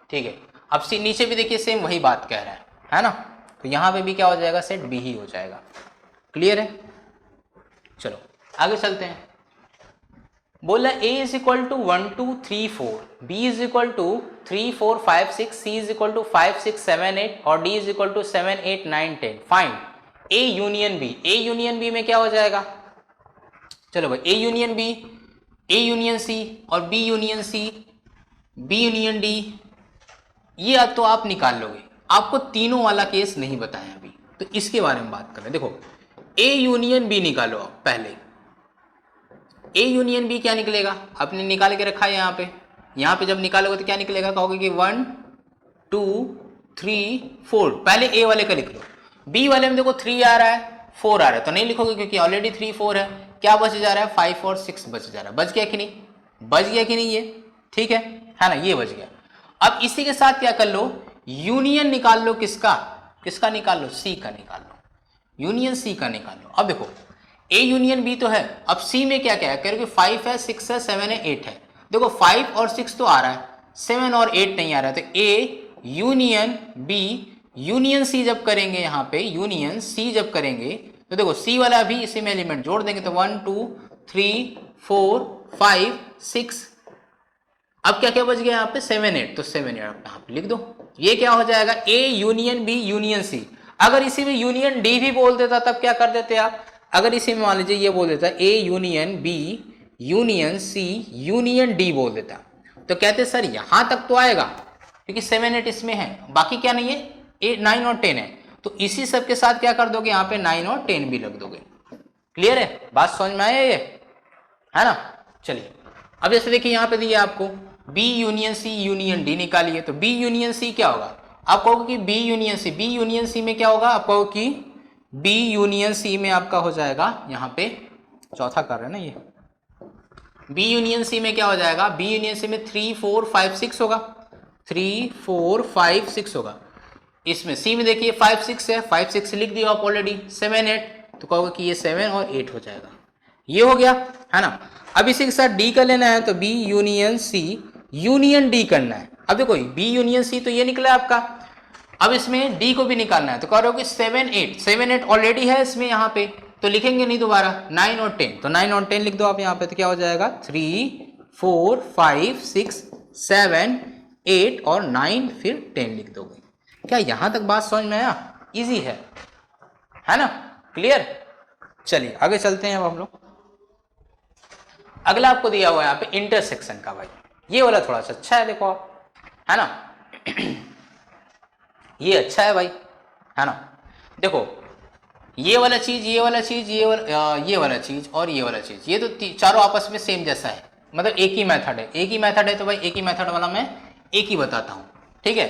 ठीक है। अब नीचे भी देखिए सेम वही बात कह रहा है ना, तो यहाँ पे भी क्या हो जाएगा, सेट बी ही हो जाएगा। क्लियर है, चलो आगे चलते हैं। बोला A is equal to 1 2 3 4, B is equal to 3 4 5 6, C is equal to 5 6 7 8 और D is equal to 7 8 9 10। Find A union B। A union B में क्या हो जाएगा? चलो भाई, A union B, A union C और B union C, B union D, ये अब तो आप निकाल लोगे। आपको तीनों वाला केस नहीं बताया अभी, तो इसके बारे में बात करें। देखो A यूनियन B निकालो आप पहले। A यूनियन B क्या निकलेगा? आपने निकाल के रखा है यहाँ पे जब निकालोगे तो क्या निकलेगा? कहोगे कि 1 2 3 4। पहले A वाले का लिख लो। B वाले में देखो 3 आ रहा है, 4 आ रहा है, तो नहीं लिखोगे क्योंकि ऑलरेडी 3 4 है। क्या बच जा रहा है? 5 और 6 बच जा रहा है। बच गया कि नहीं? बच गया कि नहीं? ये ठीक है ना, ये बच गया। अब इसी के साथ क्या कर लो, यूनियन निकाल लो। किसका निकाल लो? C का निकाल लो। यूनियन C का निकाल लो। अब देखो A यूनियन B तो है, अब C में क्या क्या है? कह रहे कि 5 है 6 है 7 है 8 है। देखो 5 और 6 तो आ रहा है, 7 और 8 नहीं आ रहा है, तो A union B, union C जब करेंगे, यहाँ पे यूनियन C जब करेंगे तो देखो C वाला भी इसी में एलिमेंट जोड़ देंगे, तो 1 2 3 4 5 6। अब क्या क्या बच गया यहाँ पे? 7 8, तो 7 8 आप यहाँ पे लिख दो। ये क्या हो जाएगा? A union B union C। अगर इसी में यूनियन D भी बोल देता तब क्या कर देते आप? अगर इसी में मान लीजिए ये बोल देता A union B union C union D बोल देता, तो कहते सर यहां तक तो आएगा क्योंकि 7 8 इसमें है, बाकी क्या नहीं है? 8 9 और 10 है, तो इसी सब के साथ क्या कर दोगे? यहाँ पे 9 और 10 भी रख दोगे। क्लियर है? बात समझ में आया ये, है ना? चलिए अब जैसे देखिए यहाँ पे दिया आपको B union C union D निकालिए, तो B यूनियन C क्या होगा? आप कहोगे कि B union C, B union C में क्या होगा? आप कहोगे कि B यूनियन C में आपका हो जाएगा, यहाँ पे चौथा कर रहे हैं ना ये, B यूनियन C में क्या हो जाएगा? B यूनियन C में 3 4 5 6 होगा, 3 4 5 6 होगा। इसमें C में देखिए 5 6 है, 5 6 लिख दिया आप ऑलरेडी, 7 8, तो कहोगे कि ये 7 और 8 हो जाएगा। ये हो गया, है ना? अब इसी के साथ D का लेना है, तो B union C union D करना है। अब देखो B यूनियन C तो ये निकला आपका, अब इसमें D को भी निकालना है, तो कह रहे हो कि 7 8 ऑलरेडी है इसमें यहाँ पे, तो लिखेंगे नहीं दोबारा। 9 और 10, तो 9 और 10 लिख दो आप यहाँ पे, तो क्या हो जाएगा? 3 4 5 6 7 8 और 9 फिर 10 लिख दोगे। क्या यहां तक बात समझ में आया? इजी है ना? क्लियर? चलिए आगे चलते हैं अब हम लोग। अगला आपको दिया हुआ है यहाँ पे इंटरसेक्शन का। भाई ये वाला थोड़ा सा अच्छा है, देखो आप, है ना? ये अच्छा है भाई, है ना? देखो ये वाला चीज, ये वाला चीज, ये वाला चीज और ये वाला चीज, ये तो चारों आपस में सेम जैसा है, मतलब एक ही मेथड है। एक ही मेथड है तो भाई एक ही मेथड वाला मैं एक ही बताता हूँ, ठीक है?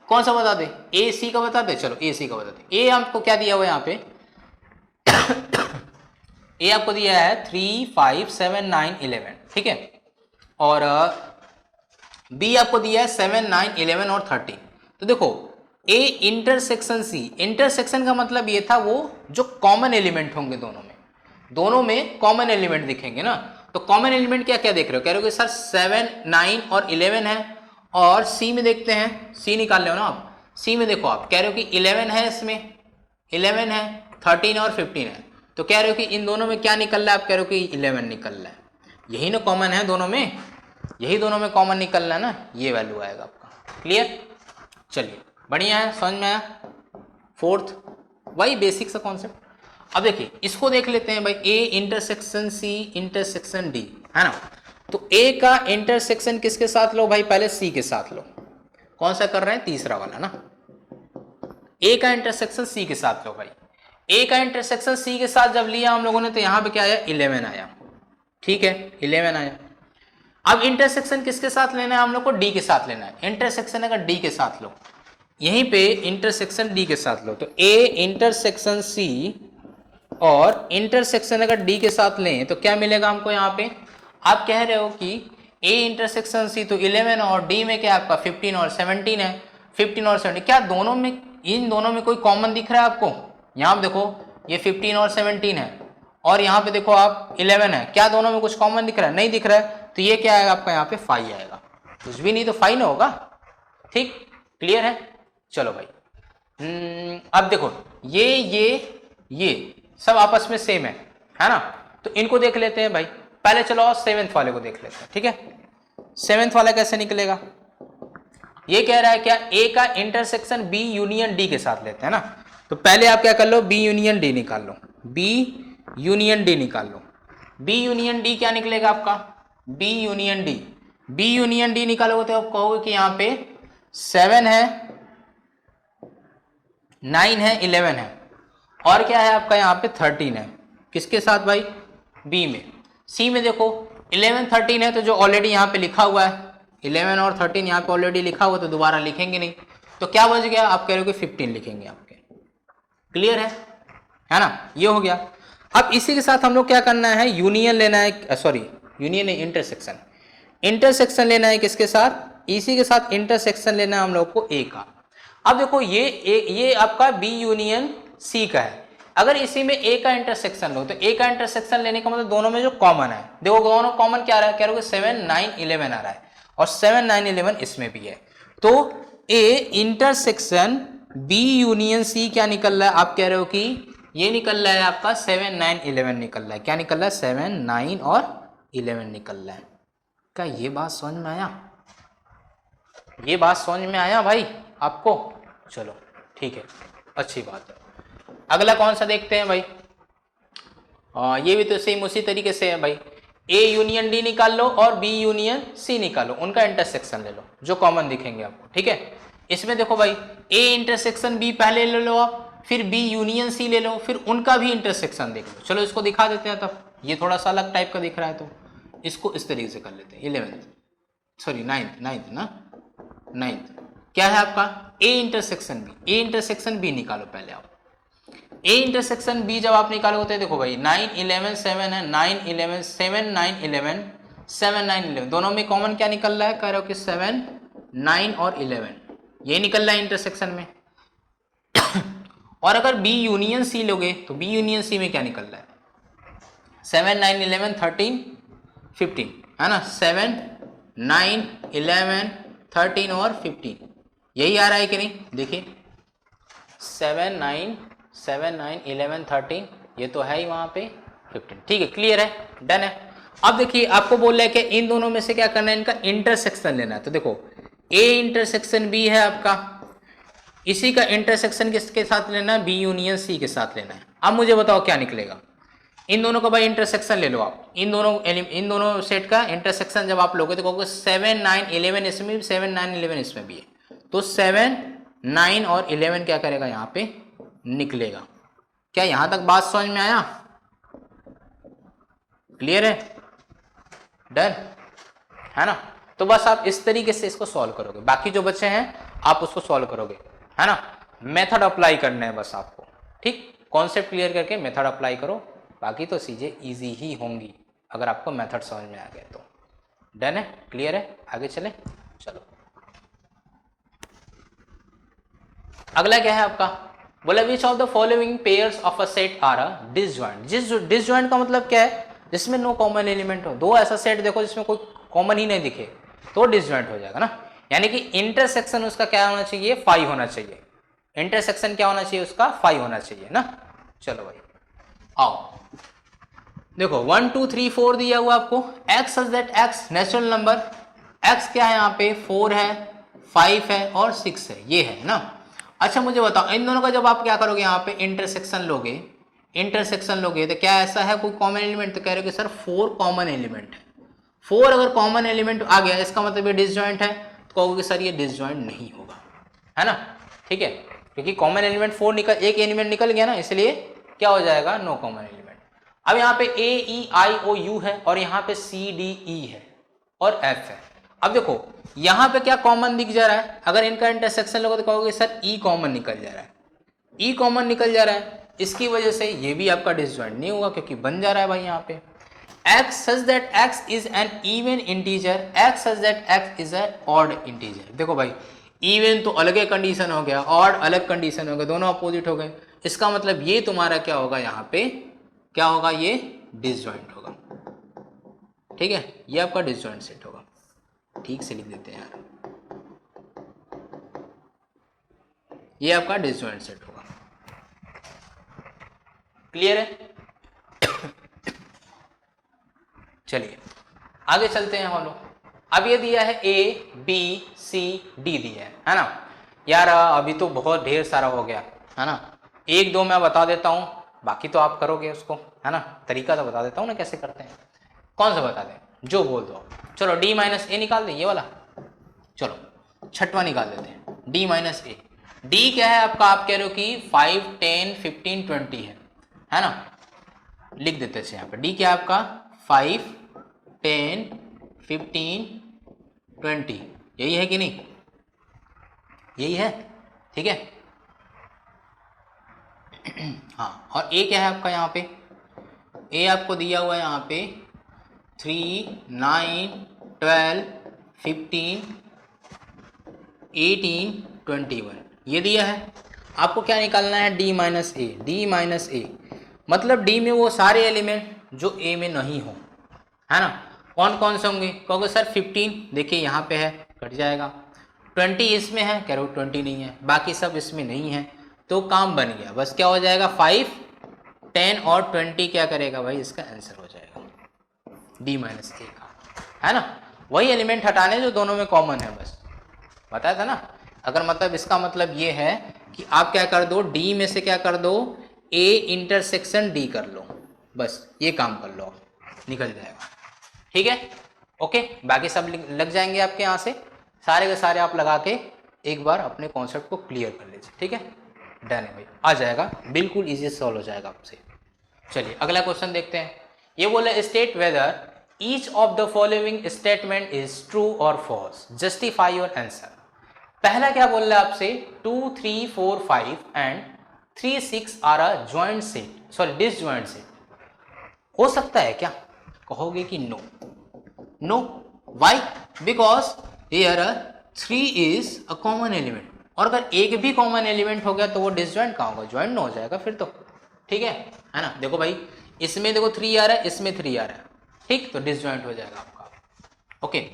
कौन सा बता दे? ए सी का बता दे। चलो ए सी का बता दे। ए आपको क्या दिया हुआ है यहाँ पे? ए आपको दिया है 3 5 7 9 11, ठीक है? और बी आपको दिया है 7 9 11 और 13। तो देखो ए इंटरसेक्शन सी, इंटरसेक्शन का मतलब ये था वो जो कॉमन एलिमेंट होंगे दोनों में कॉमन एलिमेंट दिखेंगे ना। तो कॉमन एलिमेंट क्या क्या देख रहे हो? कह रहे हो कि सर 7 9 और 11 है, और सी में देखते हैं, सी निकाल रहे हो ना आप। सी में देखो आप कह रहे हो कि 11 है, इसमें 11 है, 13 और 15 है, तो कह रहे हो कि इन दोनों में क्या निकल रहा है? आप कह रहे हो कि 11 निकल रहा है। यही ना कॉमन है दोनों में, यही दोनों में कॉमन निकल रहा है ना, ये वैल्यू आएगा आपका। क्लियर? चलिए बढ़िया है, समझ में आया? फोर्थ वही बेसिक सा कॉन्सेप्ट। अब देखिए इसको देख लेते हैं भाई, A intersection C intersection D, है ना? तो ए का इंटरसेक्शन किसके साथ लो भाई? पहले सी के साथ लो। कौन सा कर रहे हैं? तीसरा वाला ना। ए का इंटरसेक्शन सी के साथ लो भाई। ए का इंटरसेक्शन सी के साथ जब लिया हम लोगों ने, तो यहां पे क्या आया? 11 आया, ठीक है? 11 आया। अब इंटरसेक्शन किसके साथ लेना है हम लोग को? डी के साथ लेना है। इंटरसेक्शन अगर डी के साथ लो, यहीं पे इंटरसेक्शन डी के साथ लो, तो ए इंटरसेक्शन सी और इंटरसेक्शन अगर डी के साथ लें तो क्या मिलेगा हमको यहाँ पे? आप कह रहे हो कि ए इंटरसेक्शन सी तो 11 और डी में क्या आपका 15 और 17 है। 15 और 17 क्या दोनों में, इन दोनों में कोई कॉमन दिख रहा है आपको? यहाँ पे देखो ये 15 और 17 है, और यहाँ पे देखो आप 11 है, क्या दोनों में कुछ कॉमन दिख रहा है? नहीं दिख रहा है, तो ये क्या आएगा आपका? यहाँ पे 5 आएगा। कुछ भी नहीं तो 5 ना होगा, ठीक? क्लियर है? चलो भाई अब देखो ये सब आपस में सेम है ना? तो इनको देख लेते हैं भाई। पहले चलो सेवेंथ वाले को देख लेते हैं, ठीक है। सेवेंथ वाला कैसे निकलेगा, ये कह रहा है क्या, ए का इंटरसेक्शन बी यूनियन डी के साथ लेते हैं ना। तो पहले आप क्या कर लो, बी यूनियन डी निकाल लो, बी यूनियन डी निकाल लो। बी यूनियन डी क्या निकलेगा आपका, B union D, B union D निकालोगे तो आप कहोगे कि यहां पे 7 है, 9 है, 11 है, और क्या है आपका यहाँ पे 13 है। किसके साथ भाई, बी में। सी में देखो 11 13 है, तो जो ऑलरेडी यहाँ पे लिखा हुआ है 11 और 13 यहाँ पे ऑलरेडी लिखा हुआ, तो दोबारा लिखेंगे नहीं। तो क्या बच गया, आप कह रहे हो कि 15 लिखेंगे आपके। क्लियर है ना, ये हो गया। अब इसी के साथ हम लोग क्या करना है, यूनियन लेना है, सॉरी यूनियन नहीं, इंटरसेक्शन, इंटरसेक्शन लेना है किसके साथ, इसी के साथ इंटरसेक्शन लेना है हम लोग को ए का। अब देखो ये आपका बी यूनियन सी का है। अगर इसी में ए का इंटरसेक्शन लो, तो ए का इंटरसेक्शन लेने का मतलब दोनों में जो कॉमन है, देखो दोनों कॉमन क्या आ रहा है, कह रहे हो 7 9 11 आ रहा है, और 7 9 11 इसमें भी है। तो A intersection B union C क्या निकल रहा है, आप कह रहे हो कि ये निकल रहा है आपका 7 9 11 निकल रहा है। क्या निकल रहा है, 7 9 और 11 निकल रहा है। क्या ये बात समझ में आया, ये बात समझ में आया भाई आपको, चलो ठीक है, अच्छी बात है। अगला कौन सा देखते हैं भाई, ये भी तो सेम उसी तरीके से है भाई। ए यूनियन डी निकाल लो और बी यूनियन सी निकालो, उनका इंटरसेक्शन ले लो जो कॉमन दिखेंगे आपको, ठीक है। इसमें देखो भाई ए इंटरसेक्शन बी पहले ले लो आप, फिर बी यूनियन सी ले लो, फिर उनका भी इंटरसेक्शन देख लो। चलो इसको दिखा देते हैं, तब ये थोड़ा सा अलग टाइप का दिख रहा है, तो इसको इस तरीके से कर लेते हैं। 11th सॉरी 9th ना, 9th क्या है आपका, A intersection B, A intersection B निकालो पहले आप। ए इंटरसेक्शन बी जब आप निकालोगे तो देखो भाई 9 11 7 है, 9 11 7 9 11 7 9 11 दोनों में कॉमन क्या निकल रहा है, कह रहे हो कि 7 9 और 11 ये निकल रहा है इंटरसेक्शन में। और अगर बी यूनियन सी लोगे तो बी यूनियन सी में क्या निकल रहा है, 7 9 11 13 15 है ना, 7 9 11 13 और 15 यही आ रहा है कि नहीं, देखिए 7 9 11 13 ये तो है ही वहां पे 15, ठीक है, क्लियर है, डन है। अब देखिए आपको बोल रहा है कि इन दोनों में से क्या करना है, इनका इंटरसेक्शन लेना है। तो देखो ए इंटरसेक्शन बी है आपका, इसी का इंटरसेक्शन किसके साथ लेना है, बी यूनियन सी के साथ लेना है। अब मुझे बताओ क्या निकलेगा, इन दोनों का भाई इंटरसेक्शन ले लो आप, इन दोनों सेट का इंटरसेक्शन जब आप लोगे तो कहोगे 7 9 11 इसमें भी, 7 9 11 इसमें भी है, तो 7 9 और 11 क्या करेगा, यहाँ पे निकलेगा। क्या यहां तक बात समझ में आया, क्लियर है, डन है ना। तो बस आप इस तरीके से इसको सॉल्व करोगे, बाकी जो बच्चे हैं आप उसको सॉल्व करोगे, है ना। मेथड अप्लाई करना है बस आपको, ठीक, कॉन्सेप्ट क्लियर करके मेथड अप्लाई करो, बाकी तो चीजें इजी ही होंगी अगर आपको मेथड समझ में आ गया तो। डन है, क्लियर है, आगे चले, चलो अगला क्या है आपका, बोला which of the following pairs of a set are a disjoint. Disjoint का मतलब क्या है, जिसमें नो कॉमन एलिमेंट हो। दो ऐसा सेट देखो जिसमें कोई कॉमन ही नहीं दिखे तो डिसजॉइंट हो जाएगा ना, यानी कि इंटरसेक्शन उसका क्या होना चाहिए, 5 होना चाहिए। इंटरसेक्शन क्या होना चाहिए उसका, 5 होना चाहिए ना। चलो भाई आओ देखो 1 2 3 4 दिया हुआ आपको, x such that x natural number, x क्या है यहाँ पे 4 है 5 है और 6 है, ये है ना। अच्छा मुझे बताओ इन दोनों का जब आप क्या करोगे, यहाँ पे इंटरसेक्शन लोगे तो क्या ऐसा है कोई कॉमन एलिमेंट, तो कह रहे हो कि सर 4 कॉमन एलिमेंट है। 4 अगर कॉमन एलिमेंट आ गया इसका मतलब ये डिसजॉइंट है, तो कहोगे सर ये डिसजॉइंट नहीं होगा, है ना, ठीक है, क्योंकि कॉमन एलिमेंट 4 निकल, एक एलिमेंट निकल गया ना, इसलिए क्या हो जाएगा, नो कॉमन एलिमेंट। अब यहाँ पे ए ई आई ओ यू है और यहाँ पे सी डी ई है और एफ है। अब देखो यहाँ पे क्या कॉमन दिख जा रहा है, अगर इनका इंटरसेक्शन लोगे तो कहोगे सर ई कॉमन निकल जा रहा है, ई कॉमन निकल जा रहा है, इसकी वजह से ये भी आपका डिसजॉइंट नहीं होगा क्योंकि बन जा रहा है भाई यहाँ पे x such that x is an even integer, x such that x is an odd integer। देखो भाई इवन तो अलग कंडीशन हो गया, ऑड अलग कंडीशन हो गया, दोनों अपोजिट हो गए, इसका मतलब ये तुम्हारा क्या होगा, यहाँ पे क्या होगा, ये डिसजॉइंट होगा, ठीक है, ये आपका डिसजॉइंट सेट होगा। ठीक से लिख देते हैं यार, ये आपका डिसजॉइंट सेट होगा, क्लियर है। चलिए आगे चलते हैं हम लोग। अब ये दिया है A B C D दिया है ना यार। अभी तो बहुत ढेर सारा हो गया है ना, एक दो मैं बता देता हूँ, बाकी तो आप करोगे उसको है ना। तरीका तो बता देता हूँ ना कैसे करते हैं। कौन सा बता दें, जो बोल दो। चलो D माइनस ए निकाल दें, ये वाला। चलो छठवां निकाल देते हैं, D माइनस ए। D क्या है आपका, आप कह रहे हो कि 5 10 15 20 है ना। लिख देते हैं यहाँ पे D क्या है आपका 5 10 15 20, यही है कि नहीं, यही है, ठीक है। हाँ, और A क्या है आपका यहाँ पे, A आपको दिया हुआ है यहाँ पे 3 9 12 15 18 21, ये दिया है। आपको क्या निकालना है, D माइनस ए। D माइनस ए मतलब D में वो सारे एलिमेंट जो A में नहीं हो, है ना। कौन कौन से होंगे, कहोगे सर 15 देखिए यहाँ पे है, कट जाएगा। 20 इसमें है, कह रहे हो 20 नहीं है, बाकी सब इसमें नहीं है, तो काम बन गया। बस क्या हो जाएगा 5 10 और 20 क्या करेगा भाई, इसका आंसर हो जाएगा D माइनस ए का, है ना। वही एलिमेंट हटाने जो दोनों में कॉमन है, बस बताया था ना। अगर मतलब इसका मतलब ये है कि आप क्या कर दो, D में से क्या कर दो, A इंटरसेक्शन D कर लो, बस ये काम कर लो, निकल जाएगा, ठीक है। ओके, बाकी सब लग जाएंगे आपके यहाँ से, सारे के सारे आप लगा के एक बार अपने कॉन्सेप्ट को क्लियर कर लीजिए, ठीक है। डन है भाई, आ जाएगा, बिल्कुल इजी सॉल्व हो जाएगा आपसे। चलिए अगला क्वेश्चन देखते हैं। ये बोले state whether each of the following statement is true और फॉल्स, जस्टिफाई योर आंसर। पहला क्या बोल रहा है आपसे, 2 3 4 5 and 3 6 are a joint set, sorry disjoint set, हो सकता है क्या, कहोगे कि no. No why, because here 3 is a common element, और अगर एक भी कॉमन एलिमेंट हो गया तो वो डिसज्वाइंट कहाँ होगा, ज्वाइंट हो जाएगा फिर तो, ठीक है ना। देखो भाई इसमें देखो 3 आ रहा है, इसमें 3 आ रहा है, ठीक, तो डिसज्वाइंट हो जाएगा आपका। ओके,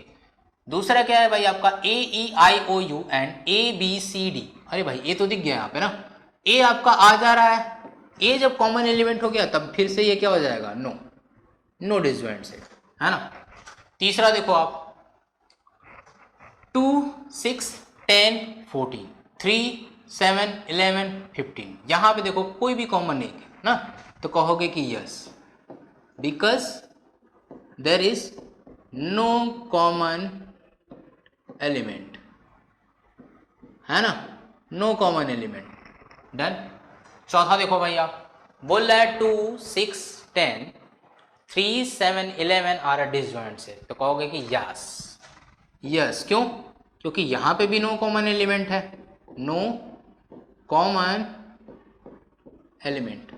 दूसरा क्या है भाई आपका A E I O U and A B C D। अरे भाई ये तो दिख गया यहाँ पे ना, A आपका आ जा रहा है, A जब कॉमन एलिमेंट हो गया तब फिर से ये क्या हो जाएगा, नो, नो डिसज्वाइंट सेट, है ना। तीसरा देखो आप 2 6 10 14 3 7 11 15, यहां पे देखो कोई भी कॉमन नहीं है ना, तो कहोगे कि yes, because there is no common element, है ना, नो कॉमन एलिमेंट। डन। चौथा देखो भाई आप बोल रहा है 2 6 10 3 7 11 आर अ डिसजॉइंट सेट, तो कहोगे कि यस, यस क्यों, क्योंकि यहां पे भी नो कॉमन एलिमेंट है, नो कॉमन एलिमेंट,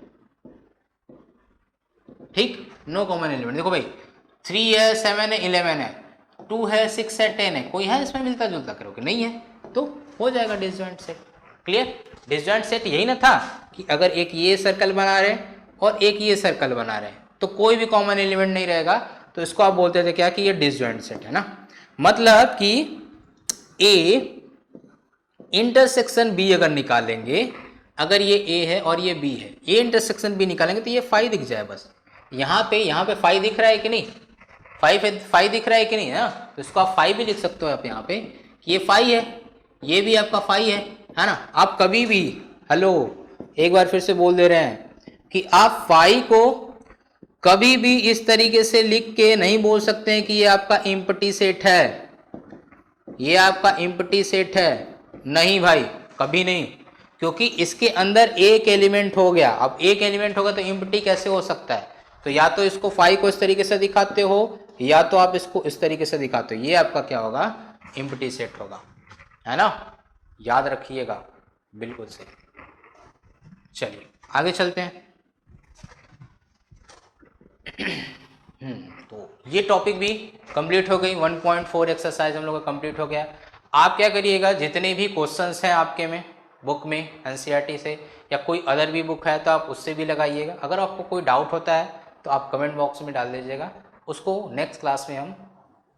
ठीक, नो कॉमन एलिमेंट। देखो भाई 3 है 7 है 11 है 2 है 6 है 10 है, कोई है इसमें मिलता जुलता, करोगे नहीं है, तो हो जाएगा disjoint set. Clear, disjoint set यही ना था कि अगर एक ये सर्कल बना रहे और एक ये सर्कल बना रहे तो कोई भी कॉमन एलिमेंट नहीं रहेगा, तो इसको आप बोलते थे क्या कि ये डिसजॉइंट सेट है ना। मतलब कि A इंटरसेक्शन B अगर निकालेंगे, अगर ये A है और ये B है, A इंटरसेक्शन B निकालेंगे तो ये फाई दिख जाए बस, यहाँ पे फाई दिख रहा है कि नहीं, फाई दिख रहा है कि नहीं ना, तो इसको आप फाई भी लिख सकते हो आप यहाँ पे, ये फाई है, ये भी आपका फाई है ना। आप कभी भी, हेलो एक बार फिर से बोल दे रहे हैं कि आप फाई को कभी भी इस तरीके से लिख के नहीं बोल सकते हैं कि ये आपका इम्पटी सेट है, ये आपका इम्पटी सेट है, नहीं भाई कभी नहीं, क्योंकि इसके अंदर एक एलिमेंट हो गया। अब एक एलिमेंट होगा तो इम्पटी कैसे हो सकता है, तो या तो इसको फाई को इस तरीके से दिखाते हो या तो आप इसको इस तरीके से दिखाते हो, ये आपका क्या होगा, इम्पटी सेट होगा, है ना, याद रखिएगा, बिल्कुल सही। चलिए आगे चलते हैं। तो ये टॉपिक भी कंप्लीट हो गई, 1.4 एक्सरसाइज हम लोग का कंप्लीट हो गया। आप क्या करिएगा, जितने भी क्वेश्चंस हैं आपके में बुक में एनसीईआरटी से या कोई अदर भी बुक है तो आप उससे भी लगाइएगा। अगर आपको कोई डाउट होता है तो आप कमेंट बॉक्स में डाल दीजिएगा, उसको नेक्स्ट क्लास में हम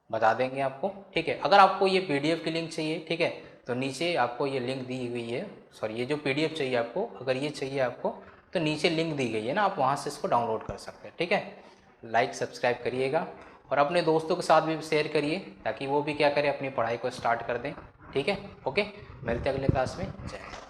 बता देंगे आपको, ठीक है। अगर आपको ये पीडीएफ की लिंक चाहिए, ठीक है, तो नीचे आपको ये लिंक दी हुई है, सॉरी ये जो पीडीएफ चाहिए आपको, अगर ये चाहिए आपको तो नीचे लिंक दी गई है ना, आप वहाँ से इसको डाउनलोड कर सकते हैं, ठीक है। लाइक सब्सक्राइब करिएगा और अपने दोस्तों के साथ भी शेयर करिए ताकि वो भी क्या करें, अपनी पढ़ाई को स्टार्ट कर दें। ठीक है, ओके, मिलते हैं अगले क्लास में। जय हिंद।